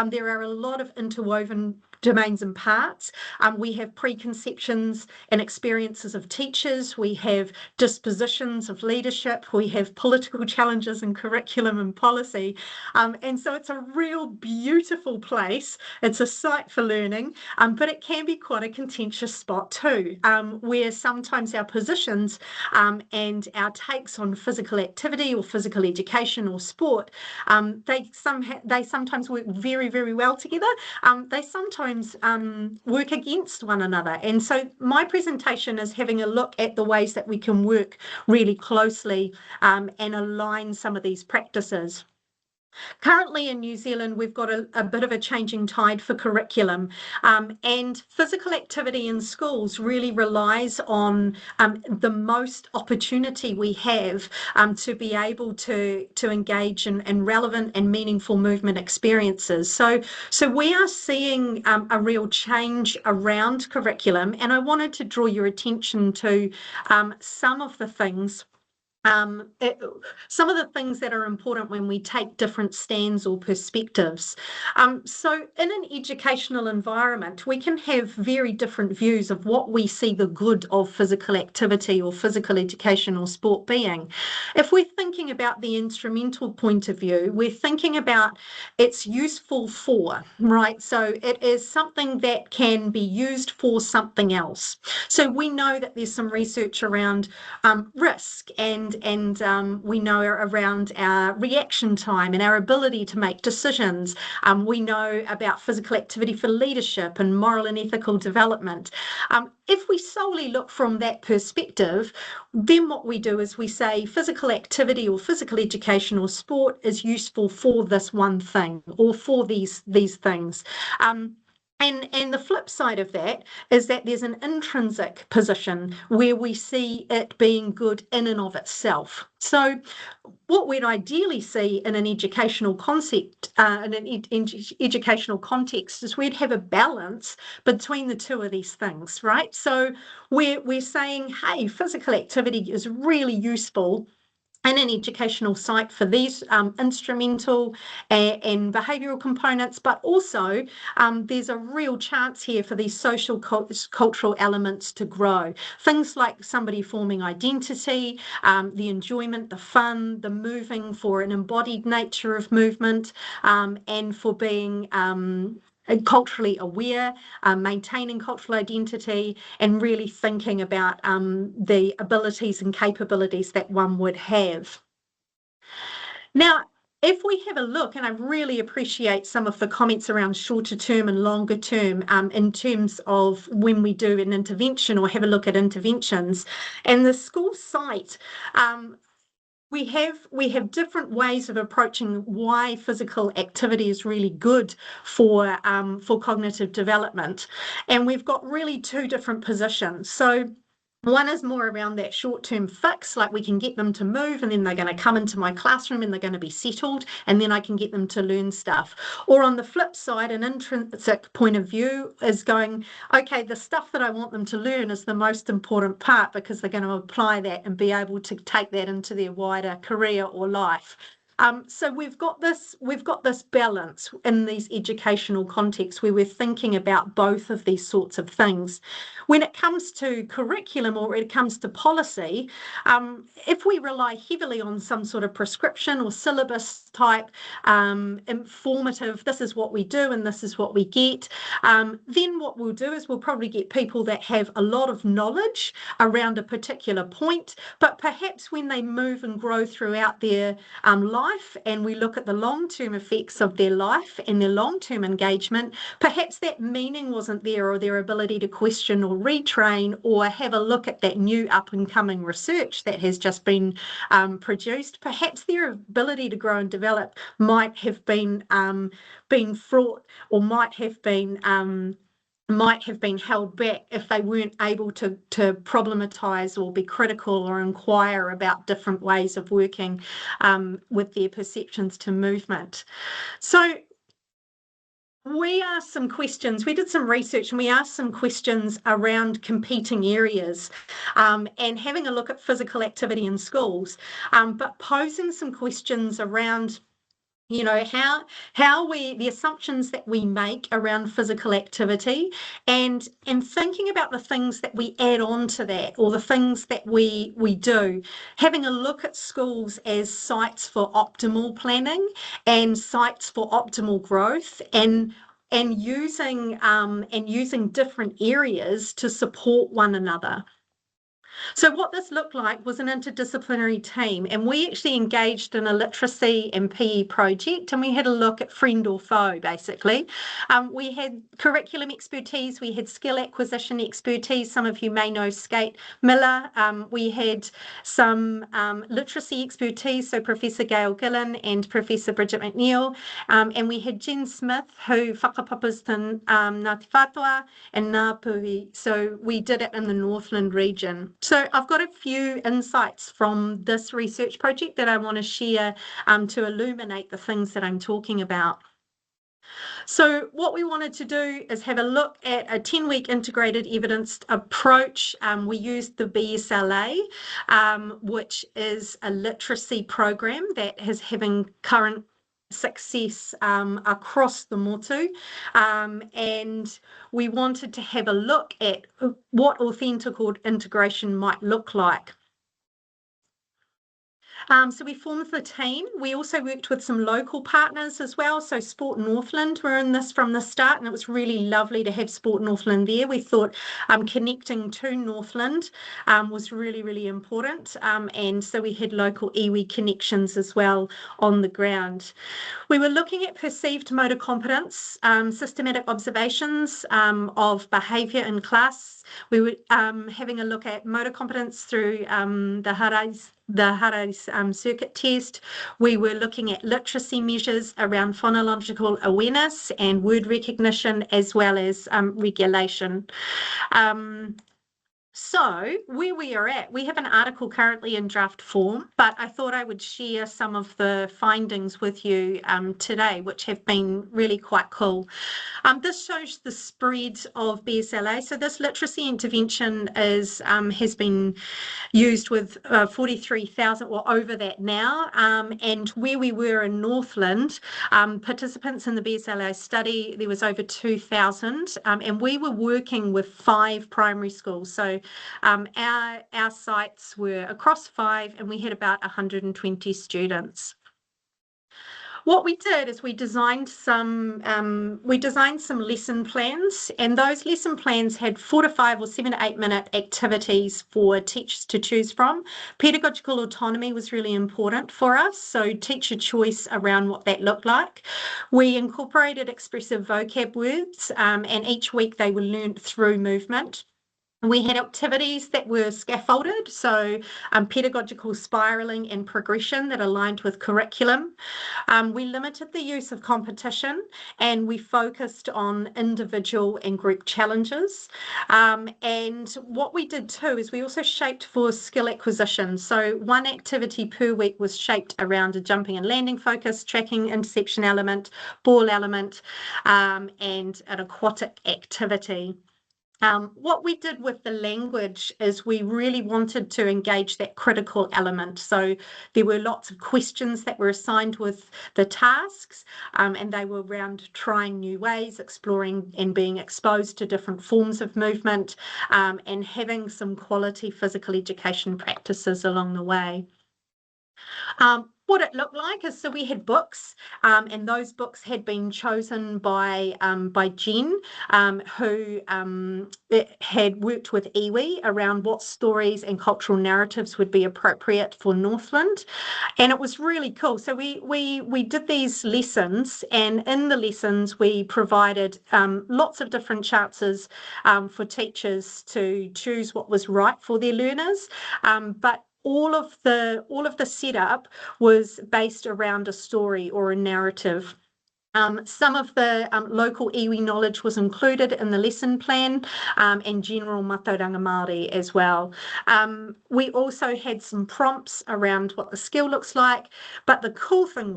There are a lot of interwoven domains and parts. We have preconceptions and experiences of teachers. We have dispositions of leadership. We have political challenges in curriculum and policy. And so it's a real beautiful place. It's a site for learning, but it can be quite a contentious spot too, where sometimes our positions and our takes on physical activity or physical education or sport, they sometimes work very, very well together. They sometimes work against one another. And so my presentation is having a look at the ways that we can work really closely and align some of these practices. Currently in New Zealand, we've got a bit of a changing tide for curriculum, and physical activity in schools really relies on the most opportunity we have to be able to engage in relevant and meaningful movement experiences. So we are seeing a real change around curriculum, and I wanted to draw your attention to some of the things some of the things that are important when we take different stands or perspectives. So in an educational environment, we can have very different views of what we see the good of physical activity or physical education or sport being. If we're thinking about the instrumental point of view, we're thinking about it's useful for, right? So it is something that can be used for something else. So we know that there's some research around risk and we know around our reaction time and our ability to make decisions. We know about physical activity for leadership and moral and ethical development. If we solely look from that perspective, then what we do is we say physical activity or physical education or sport is useful for this one thing or for these things. And the flip side of that is that there's an intrinsic position where we see it being good in and of itself. So what we'd ideally see in an educational concept, in an educational context, is we'd have a balance between the two of these things, right? So we're saying, hey, physical activity is really useful in an educational site for these instrumental and behavioural components, but also there's a real chance here for these social cultural elements to grow. Things like somebody forming identity, the enjoyment, the fun, the moving for an embodied nature of movement, and for being culturally aware, maintaining cultural identity, and really thinking about the abilities and capabilities that one would have. Now, if we have a look, and I really appreciate some of the comments around shorter term and longer term in terms of when we do an intervention or have a look at interventions, and the school site, we have different ways of approaching why physical activity is really good for cognitive development, and we've got really two different positions. So one is more around that short-term fix, like we can get them to move and then they're going to come into my classroom and they're going to be settled and then I can get them to learn stuff. Or on the flip side, an intrinsic point of view is going, okay, the stuff that I want them to learn is the most important part because they're going to apply that and be able to take that into their wider career or life. So we've got this balance in these educational contexts where we're thinking about both of these sorts of things. When it comes to curriculum or it comes to policy, if we rely heavily on some sort of prescription or syllabus type informative, this is what we do and this is what we get, then what we'll do is we'll probably get people that have a lot of knowledge around a particular point, but perhaps when they move and grow throughout their life and we look at the long-term effects of their life and their long-term engagement, perhaps that meaning wasn't there or their ability to question or retrain or have a look at that new up-and-coming research that has just been produced. Perhaps their ability to grow and develop might have been fraught or might have been held back if they weren't able to problematize or be critical or inquire about different ways of working with their perceptions to movement. So we asked some questions, we did some research and we asked some questions around competing areas and having a look at physical activity in schools, but posing some questions around the assumptions that we make around physical activity and thinking about the things that we add on to that or the things that we do, having a look at schools as sites for optimal planning and sites for optimal growth and using different areas to support one another. So what this looked like was an interdisciplinary team, and we actually engaged in a literacy and PE project, and we had a look at friend or foe, basically. We had curriculum expertise, we had skill acquisition expertise. Some of you may know Skate Miller. We had some literacy expertise, so Professor Gail Gillen and Professor Bridget McNeil, and we had Jen Smith, who whakapapas Ngāti Whātua and Ngāpuhi. So we did it in the Northland region. So I've got a few insights from this research project that I want to share to illuminate the things that I'm talking about. So what we wanted to do is have a look at a 10-week integrated evidence approach. We used the BSLA, which is a literacy program that is having current success across the motu, and we wanted to have a look at what authentic integration might look like. So we formed the team. We also worked with some local partners as well. So Sport Northland were in this from the start, and it was really lovely to have Sport Northland there. We thought connecting to Northland was really, really important. And so we had local iwi connections as well on the ground. We were looking at perceived motor competence, systematic observations of behaviour in class. We were having a look at motor competence through the Harai's circuit test. We were looking at literacy measures around phonological awareness and word recognition, as well as regulation. So where we are at, we have an article currently in draft form, but I thought I would share some of the findings with you today, which have been really quite cool. This shows the spread of BSLA. So this literacy intervention has been used with 43,000 or over that now. And where we were in Northland, participants in the BSLA study, there was over 2,000, and we were working with 5 primary schools. So our sites were across 5 and we had about 120 students. What we did is we designed some lesson plans, and those lesson plans had 4 to 5 or 7 to 8 minute activities for teachers to choose from. Pedagogical autonomy was really important for us, so teacher choice around what that looked like. We incorporated expressive vocab words, and each week they were learnt through movement. We had activities that were scaffolded, so pedagogical spiralling and progression that aligned with curriculum. We limited the use of competition, and we focused on individual and group challenges. And what we did too is we also shaped for skill acquisition. So one activity per week was shaped around a jumping and landing focus, tracking, interception element, ball element, and an aquatic activity. What we did with the language is we really wanted to engage that critical element. So there were lots of questions that were assigned with the tasks, and they were around trying new ways, exploring and being exposed to different forms of movement, and having some quality physical education practices along the way. What it looked like is, so we had books, and those books had been chosen by Jen, who had worked with iwi around what stories and cultural narratives would be appropriate for Northland, and it was really cool. So we did these lessons, and in the lessons we provided lots of different chances for teachers to choose what was right for their learners, but all of the setup was based around a story or a narrative. Some of the local iwi knowledge was included in the lesson plan, and general matauranga Māori as well. We also had some prompts around what the skill looks like, but the cool thing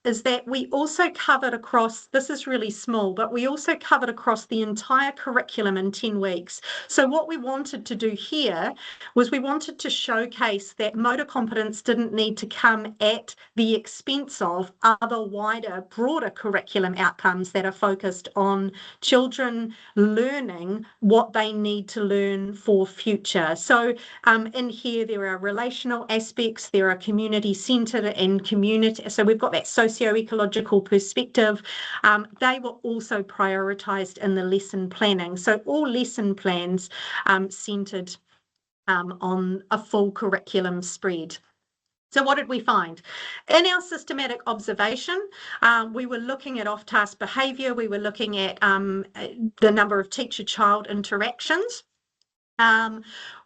is that we also covered across, this is really small, but we also covered across the entire curriculum in 10 weeks. So what we wanted to do here was we wanted to showcase that motor competence didn't need to come at the expense of other wider, broader curriculum outcomes that are focused on children learning what they need to learn for future. So in here there are relational aspects, there are community-centred and community, so we've got that socio-ecological perspective. They were also prioritised in the lesson planning. So all lesson plans centred on a full curriculum spread. So what did we find? In our systematic observation, we were looking at off-task behaviour, we were looking at the number of teacher-child interactions.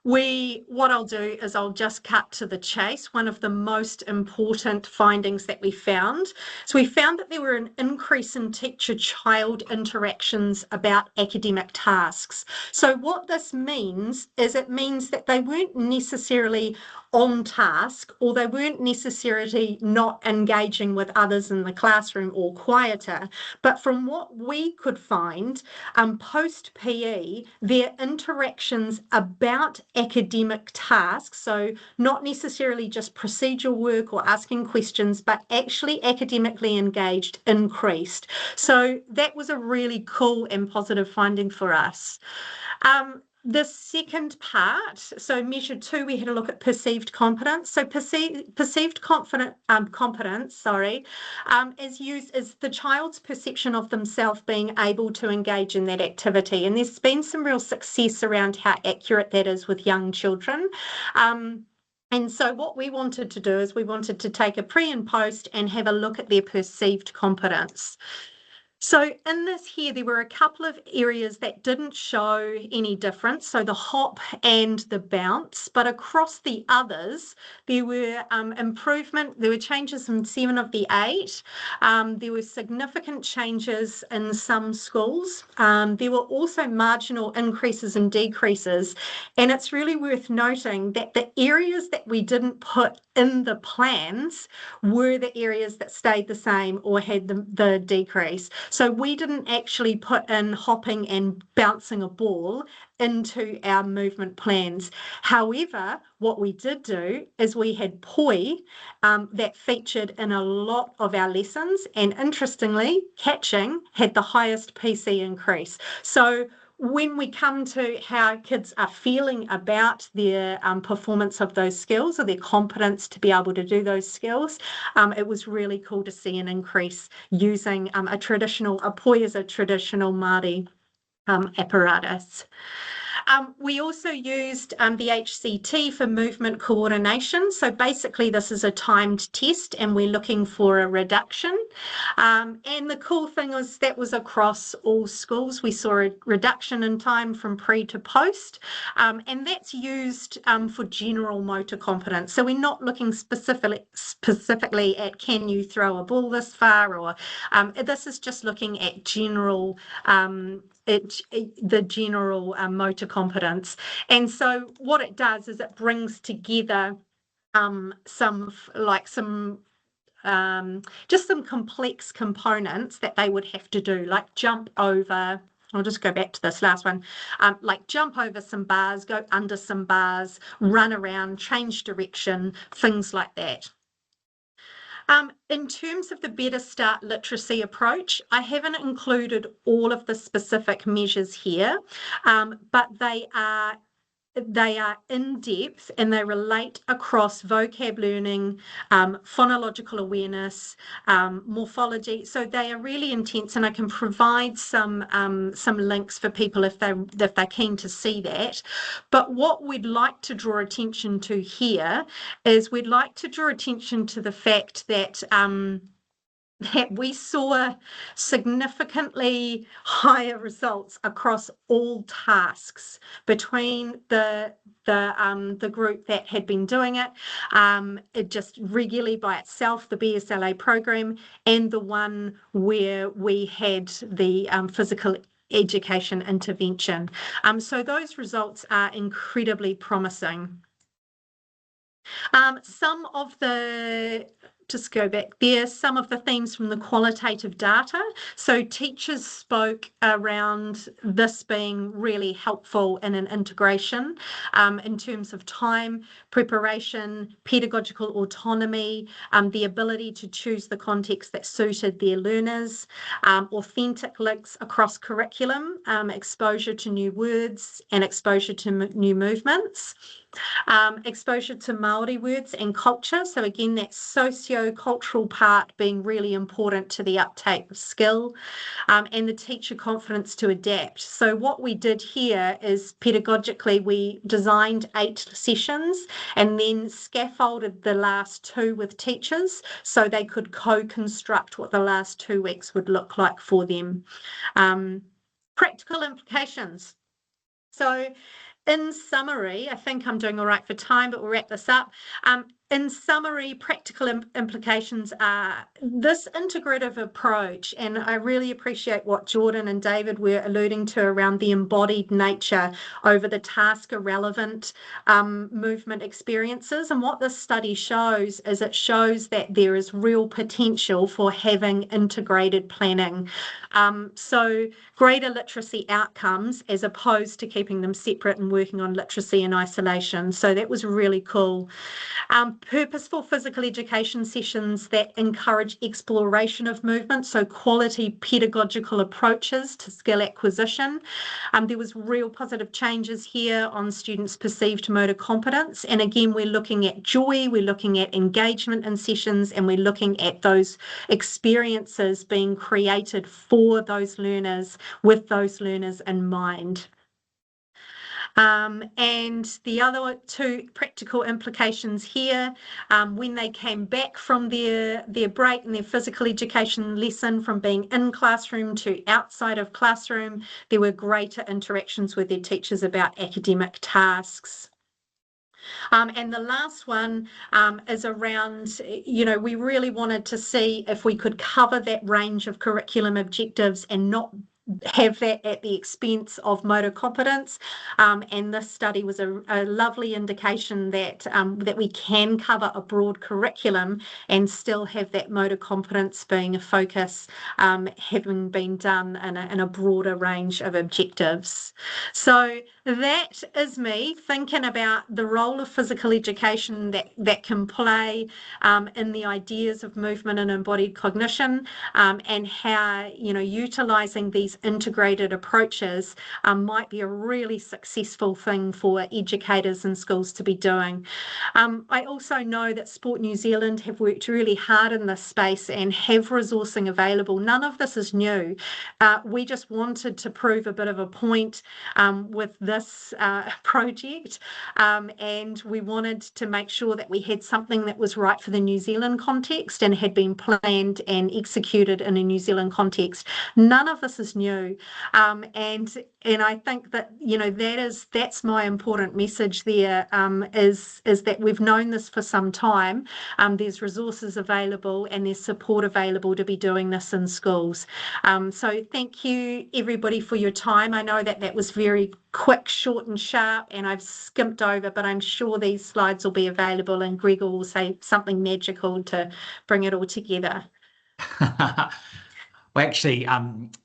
What I'll do is I'll just cut to the chase. One of the most important findings that we found. So we found that there were an increase in teacher-child interactions about academic tasks. So what this means is it means that they weren't necessarily on task, or they weren't necessarily not engaging with others in the classroom or quieter, but from what we could find, post-PE, their interactions about academic tasks, so not necessarily just procedural work or asking questions, but actually academically engaged, increased. So that was a really cool and positive finding for us. The second part, so measure 2, we had a look at perceived competence. So perceived competence, is used as the child's perception of themselves being able to engage in that activity. And there's been some real success around how accurate that is with young children. And so what we wanted to do is we wanted to take a pre and post and have a look at their perceived competence. So in this here, there were a couple of areas that didn't show any difference, so the hop and the bounce, but across the others, there were improvement, there were changes in 7 of the 8. There were significant changes in some schools. There were also marginal increases and decreases, and it's really worth noting that the areas that we didn't put in the plans were the areas that stayed the same or had the decrease. So we didn't actually put in hopping and bouncing a ball into our movement plans. However, what we did do is we had poi that featured in a lot of our lessons, and interestingly, catching had the highest PC increase. So when we come to how kids are feeling about their performance of those skills or their competence to be able to do those skills, it was really cool to see an increase using a poi as a traditional Māori apparatus. We also used the HCT for movement coordination. So basically this is a timed test and we're looking for a reduction. And the cool thing was that was across all schools. We saw a reduction in time from pre to post, and that's used for general motor competence. So we're not looking specifically at can you throw a ball this far, or this is just looking at general the general motor competence. And so what it does is it brings together just some complex components that they would have to do, like jump over. I'll just go back to this last one, like jump over some bars, go under some bars, run around, change direction, things like that. In terms of the Better Start literacy approach, I haven't included all of the specific measures here, but they are in depth and they relate across vocab learning, phonological awareness, morphology. So they are really intense, and I can provide some links for people if they're keen to see that. But what we'd like to draw attention to here is we'd like to draw attention to the fact that that we saw significantly higher results across all tasks between the group that had been doing it just regularly by itself, the BSLA program, and the one where we had the physical education intervention. So those results are incredibly promising. Just go back there, some of the themes from the qualitative data. So teachers spoke around this being really helpful in an integration in terms of time, preparation, pedagogical autonomy, the ability to choose the context that suited their learners, authentic links across curriculum, exposure to new words and exposure to new movements. Exposure to Māori words and culture. So again, that socio-cultural part being really important to the uptake of skill, and the teacher confidence to adapt. So what we did here is pedagogically, we designed 8 sessions and then scaffolded the last 2 with teachers so they could co-construct what the last 2 weeks would look like for them. Practical implications. So in summary, I think I'm doing all right for time, but we'll wrap this up. In summary, practical implications are this integrative approach, and I really appreciate what Jordan and David were alluding to around the embodied nature over the task-irrelevant movement experiences. And what this study shows is it shows that there is real potential for having integrated planning. So greater literacy outcomes as opposed to keeping them separate and working on literacy in isolation. So that was really cool. Purposeful physical education sessions that encourage exploration of movement, so quality pedagogical approaches to skill acquisition. There was real positive changes here on students' perceived motor competence. And again, we're looking at joy, we're looking at engagement in sessions, and we're looking at those experiences being created for those learners with those learners in mind. And the other 2 practical implications here, when they came back from their break and their physical education lesson from being in classroom to outside of classroom, there were greater interactions with their teachers about academic tasks. And the last one is around, we really wanted to see if we could cover that range of curriculum objectives and not have that at the expense of motor competence, and this study was a lovely indication that that we can cover a broad curriculum and still have that motor competence being a focus, having been done in a broader range of objectives. So that is me thinking about the role of physical education that can play in the ideas of movement and embodied cognition, and how, utilizing these integrated approaches might be a really successful thing for educators and schools to be doing. I also know that Sport New Zealand have worked really hard in this space and have resourcing available. None of this is new. We just wanted to prove a bit of a point with this project, and we wanted to make sure that we had something that was right for the New Zealand context and had been planned and executed in a New Zealand context. None of this is new, and I think that that's my important message there, is that we've known this for some time. There's resources available and there's support available to be doing this in schools. So thank you everybody for your time. I know that was very quick, short and sharp, and I've skimped over, but I'm sure these slides will be available and Gregor will say something magical to bring it all together. Well, actually,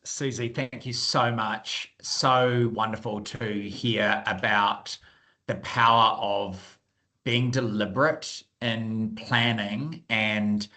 Susie, thank you so much. So wonderful to hear about the power of being deliberate in planning and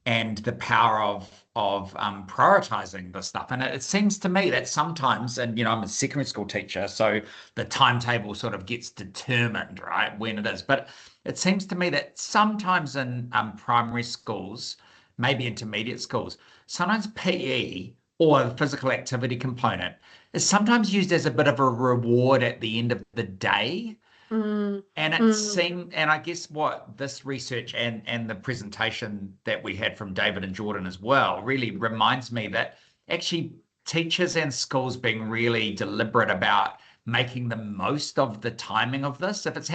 the power of prioritizing this stuff. And it seems to me that sometimes, and I'm a secondary school teacher, so the timetable sort of gets determined, right, when it is. But it seems to me that sometimes in primary schools, maybe intermediate schools, sometimes PE or the physical activity component is sometimes used as a bit of a reward at the end of the day. And it seemed, and I guess what this research and the presentation that we had from David and Jordan as well really reminds me that actually teachers and schools being really deliberate about making the most of the timing of this. If it's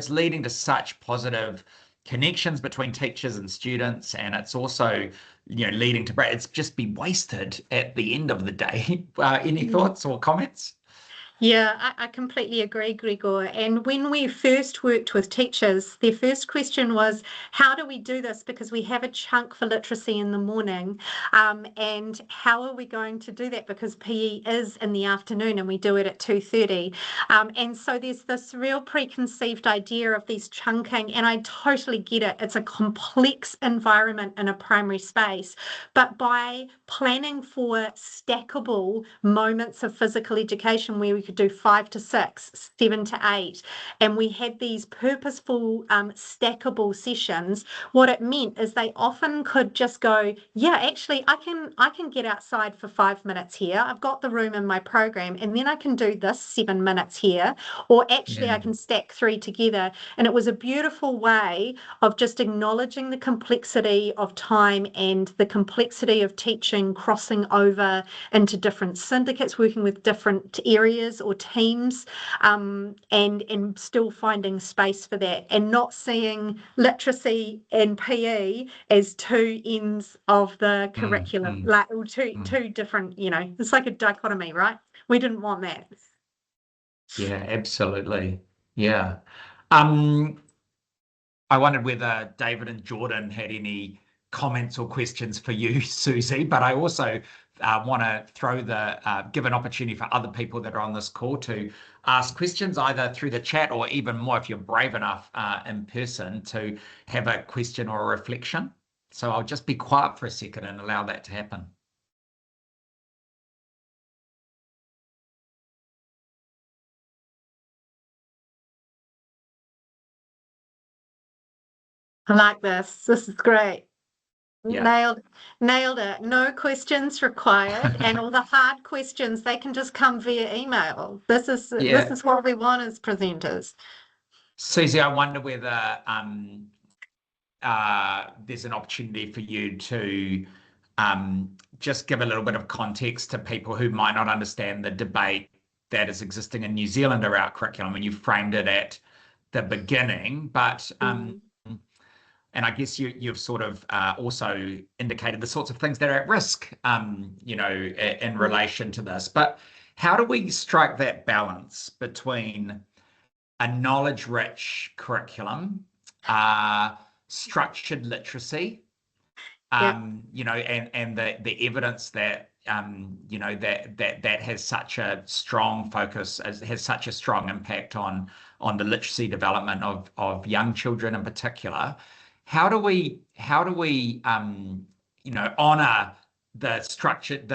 leading to such positive connections between teachers and students, and it's also leading to it's just be wasted at the end of the day. Any thoughts or comments? Yeah, I completely agree, Gregor. And when we first worked with teachers, their first question was, how do we do this? Because we have a chunk for literacy in the morning. And how are we going to do that? Because PE is in the afternoon and we do it at 2:30. And so there's this real preconceived idea of these chunking, and I totally get it. It's a complex environment in a primary space. But by planning for stackable moments of physical education where we could do 5 to 6, 7 to 8, and we had these purposeful stackable sessions, what it meant is they often could just go, yeah, actually I can get outside for 5 minutes here, I've got the room in my program, and then I can do this 7 minutes here, or actually I can stack 3 together. And it was a beautiful way of just acknowledging the complexity of time and the complexity of teaching crossing over into different syndicates, working with different areas or teams, and still finding space for that, and not seeing literacy and PE as two ends of the curriculum, like two different, it's like a dichotomy, right? We didn't want that. Yeah, absolutely. Yeah. I wondered whether David and Jordan had any comments or questions for you, Susie, but I also want to give an opportunity for other people that are on this call to ask questions either through the chat or even more if you're brave enough in person to have a question or a reflection. So I'll just be quiet for a second and allow that to happen. I like this. This is great. Yeah. Nailed it. No questions required, and all the hard questions, they can just come via email. This is what we want as presenters. Susie, I wonder whether there's an opportunity for you to just give a little bit of context to people who might not understand the debate that is existing in New Zealand around curriculum. And you framed it at the beginning, but and I guess you've sort of also indicated the sorts of things that are at risk, in relation to this. But how do we strike that balance between a knowledge-rich curriculum, structured literacy, and the evidence that that has such a strong focus, has such a strong impact on the literacy development of young children in particular. How do we honor the structured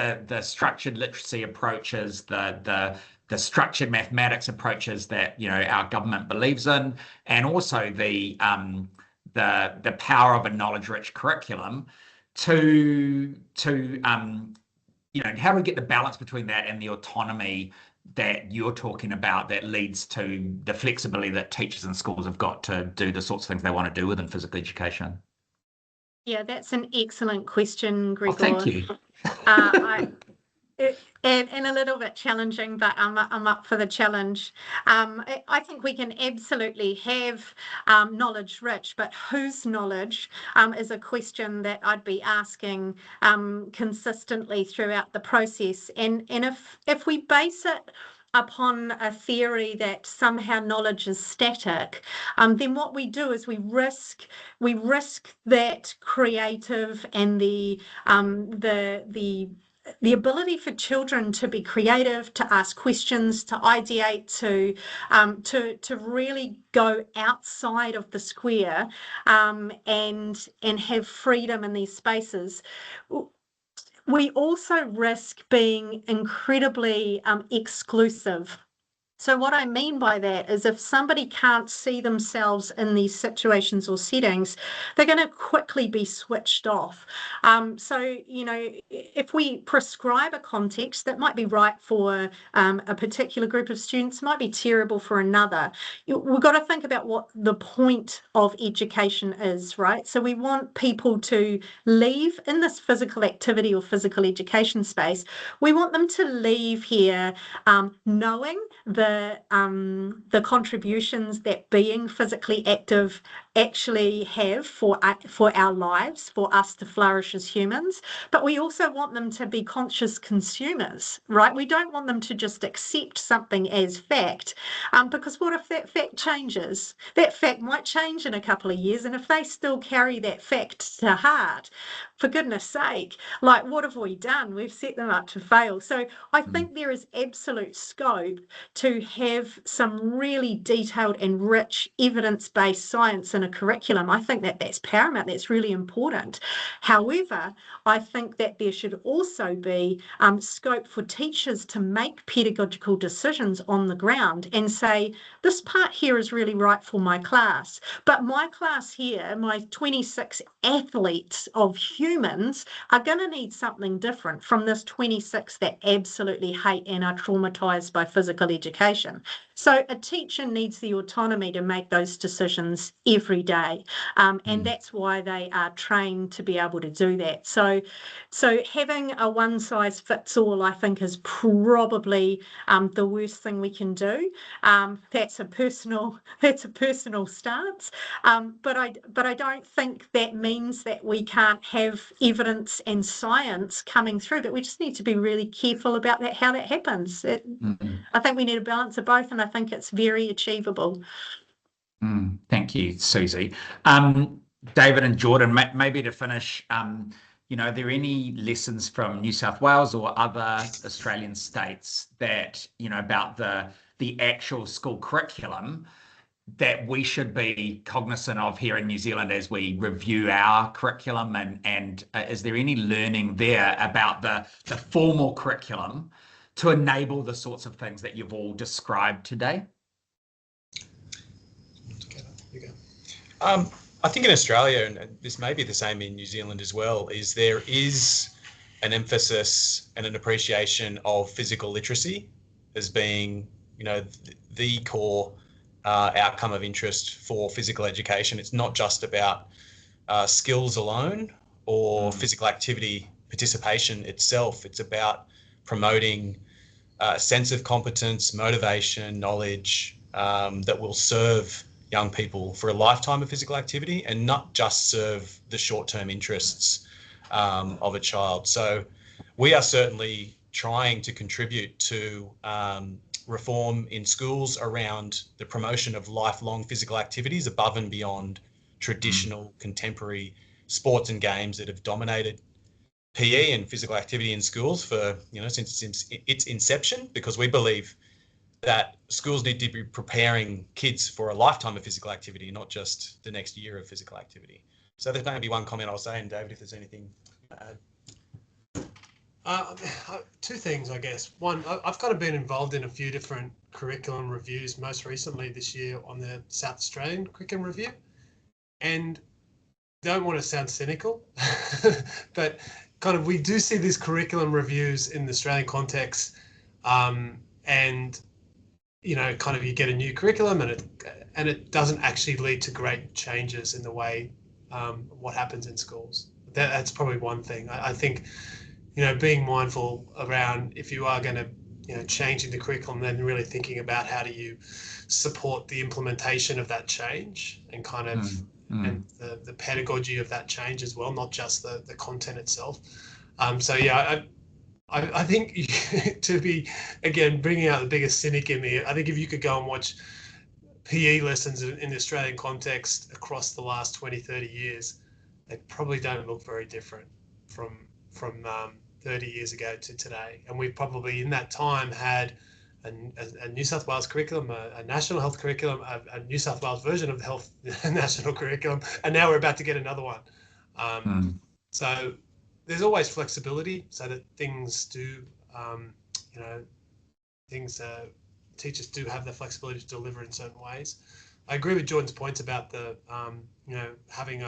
literacy approaches, the structured mathematics approaches that our government believes in, and also the power of a knowledge-rich curriculum how do we get the balance between that and the autonomy that you're talking about that leads to the flexibility that teachers and schools have got to do the sorts of things they want to do within physical education? Yeah, that's an excellent question, Gregor. Oh, thank you. And a little bit challenging, but I'm up for the challenge. I think we can absolutely have knowledge rich, but whose knowledge is a question that I'd be asking consistently throughout the process. And if we base it upon a theory that somehow knowledge is static, then what we do is we risk that creative and the ability for children to be creative, to ask questions, to ideate, to really go outside of the square and have freedom in these spaces. We also risk being incredibly exclusive. So what I mean by that is if somebody can't see themselves in these situations or settings, they're going to quickly be switched off. So, if we prescribe a context that might be right for a particular group of students, might be terrible for another, we've got to think about what the point of education is, right? So we want people to leave in this physical activity or physical education space. We want them to leave here knowing the contributions that being physically active actually have for our lives, for us to flourish as humans. But we also want them to be conscious consumers, right? We don't want them to just accept something as fact, because what if that fact changes? That fact might change in a couple of years, and if they still carry that fact to heart, for goodness sake, like, what have we done? We've set them up to fail. So I think there is absolute scope to have some really detailed and rich evidence-based science in a curriculum. I think that that's paramount. That's really important. However, I think that there should also be scope for teachers to make pedagogical decisions on the ground and say, this part here is really right for my class, but my class here, my 26 athletes of humans are going to need something different from this 26 that absolutely hate and are traumatized by physical education. So a teacher needs the autonomy to make those decisions every day. And that's why they are trained to be able to do that. So having a one size fits all, I think, is probably the worst thing we can do. That's a personal stance. But I don't think that means that we can't have evidence and science coming through, but we just need to be really careful about that, how that happens. I think we need a balance of both, and I think it's very achievable. Thank you, Susie. David and Jordan, maybe to finish, are there any lessons from New South Wales or other Australian states that, about the actual school curriculum that we should be cognizant of here in New Zealand as we review our curriculum? And is there any learning there about the formal curriculum to enable the sorts of things that you've all described today? I think in Australia, and this may be the same in New Zealand as well, there is an emphasis and an appreciation of physical literacy as being, the core outcome of interest for physical education. It's not just about skills alone or physical activity participation itself. It's about promoting a sense of competence, motivation, knowledge that will serve young people for a lifetime of physical activity and not just serve the short-term interests of a child. So we are certainly trying to contribute to reform in schools around the promotion of lifelong physical activities above and beyond traditional contemporary sports and games that have dominated PE and physical activity in schools for, since its inception, because we believe that schools need to be preparing kids for a lifetime of physical activity, not just the next year of physical activity. So there's maybe one comment I'll say, and David, if there's anything to add. Two things, I guess. One, I've kind of been involved in a few different curriculum reviews, most recently this year on the South Australian Curriculum Review. And don't want to sound cynical, but kind of we do see these curriculum reviews in the Australian context, and kind of you get a new curriculum and it doesn't actually lead to great changes in the way what happens in schools. That's probably one thing. I think being mindful around, if you are going to changing the curriculum, then really thinking about how do you support the implementation of that change and kind of and the pedagogy of that change as well, not just the content itself. So yeah, I think to be, again, bringing out the biggest cynic in me, I think if you could go and watch PE lessons in the Australian context across the last 20, 30 years, they probably don't look very different from 30 years ago to today. And we've probably in that time had a New South Wales curriculum, a national health curriculum, a New South Wales version of the health national curriculum, and now we're about to get another one. So there's always flexibility so that things do, teachers do have the flexibility to deliver in certain ways. I agree with Jordan's points about the, having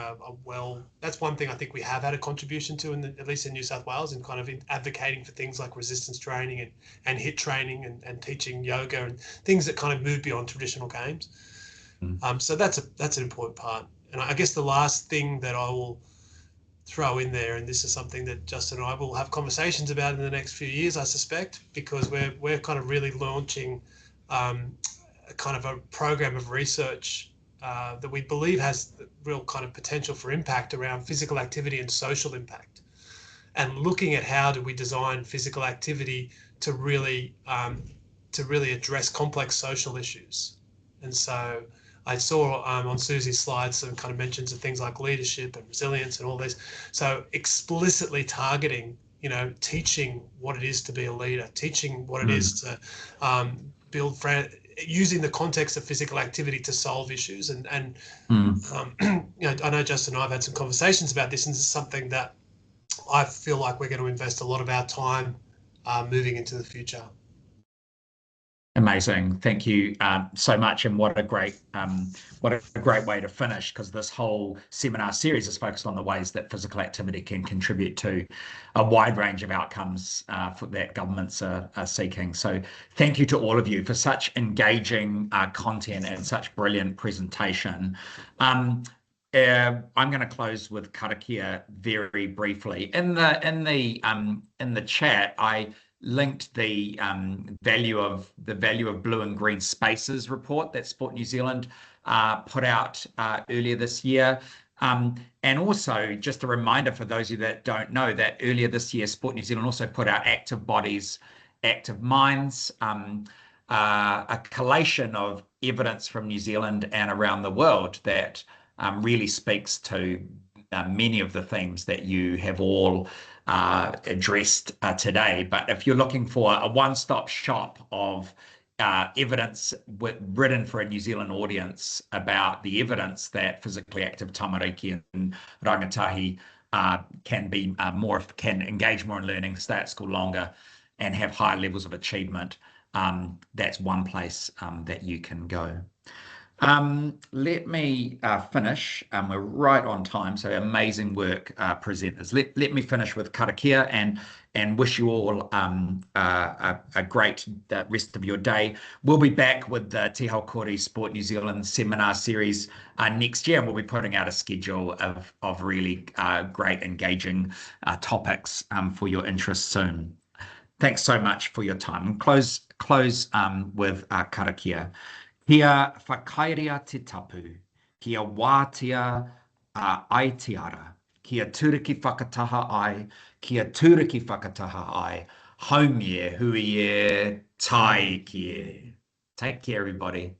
that's one thing I think we have had a contribution to, at least in New South Wales, in kind of advocating for things like resistance training and HIIT training and teaching yoga and things that kind of move beyond traditional games. So that's an important part. And I guess the last thing that I will throw in there, and this is something that Justin and I will have conversations about in the next few years, I suspect, because we're kind of really launching kind of a program of research that we believe has real kind of potential for impact around physical activity and social impact, and looking at how do we design physical activity to really address complex social issues. And so I saw on Susie's slides some kind of mentions of things like leadership and resilience and all this. So explicitly targeting, teaching what it is to be a leader, teaching what it is to build using the context of physical activity to solve issues. And I know Justin and I have had some conversations about this, and this is something that I feel like we're going to invest a lot of our time moving into the future. Amazing. Thank you so much. And what a great way to finish, because this whole seminar series is focused on the ways that physical activity can contribute to a wide range of outcomes that governments are seeking. So thank you to all of you for such engaging content and such brilliant presentation. I'm going to close with karakia very briefly. In the chat, I linked the value of blue and green spaces report that Sport New Zealand put out earlier this year. And also just a reminder for those of you that don't know that earlier this year, Sport New Zealand also put out Active Bodies, Active Minds, a collation of evidence from New Zealand and around the world that really speaks to many of the themes that you have all addressed today. But if you're looking for a one-stop shop of evidence written for a New Zealand audience about the evidence that physically active tamariki and rangatahi can engage more in learning, stay at school longer, and have higher levels of achievement, that's one place that you can go. Let me finish. We're right on time, so amazing work, presenters. Let me finish with karakia and wish you all a great rest of your day. We'll be back with the Te Haukori Sport New Zealand seminar series next year, and we'll be putting out a schedule of really great engaging topics for your interest soon. Thanks so much for your time. Close with karakia. Kia whakairea te tapu, kia wātia aitiara, kia turiki whakataha ai, kia turiki whakataha ai, haumie hui e tai kie. Take care, everybody.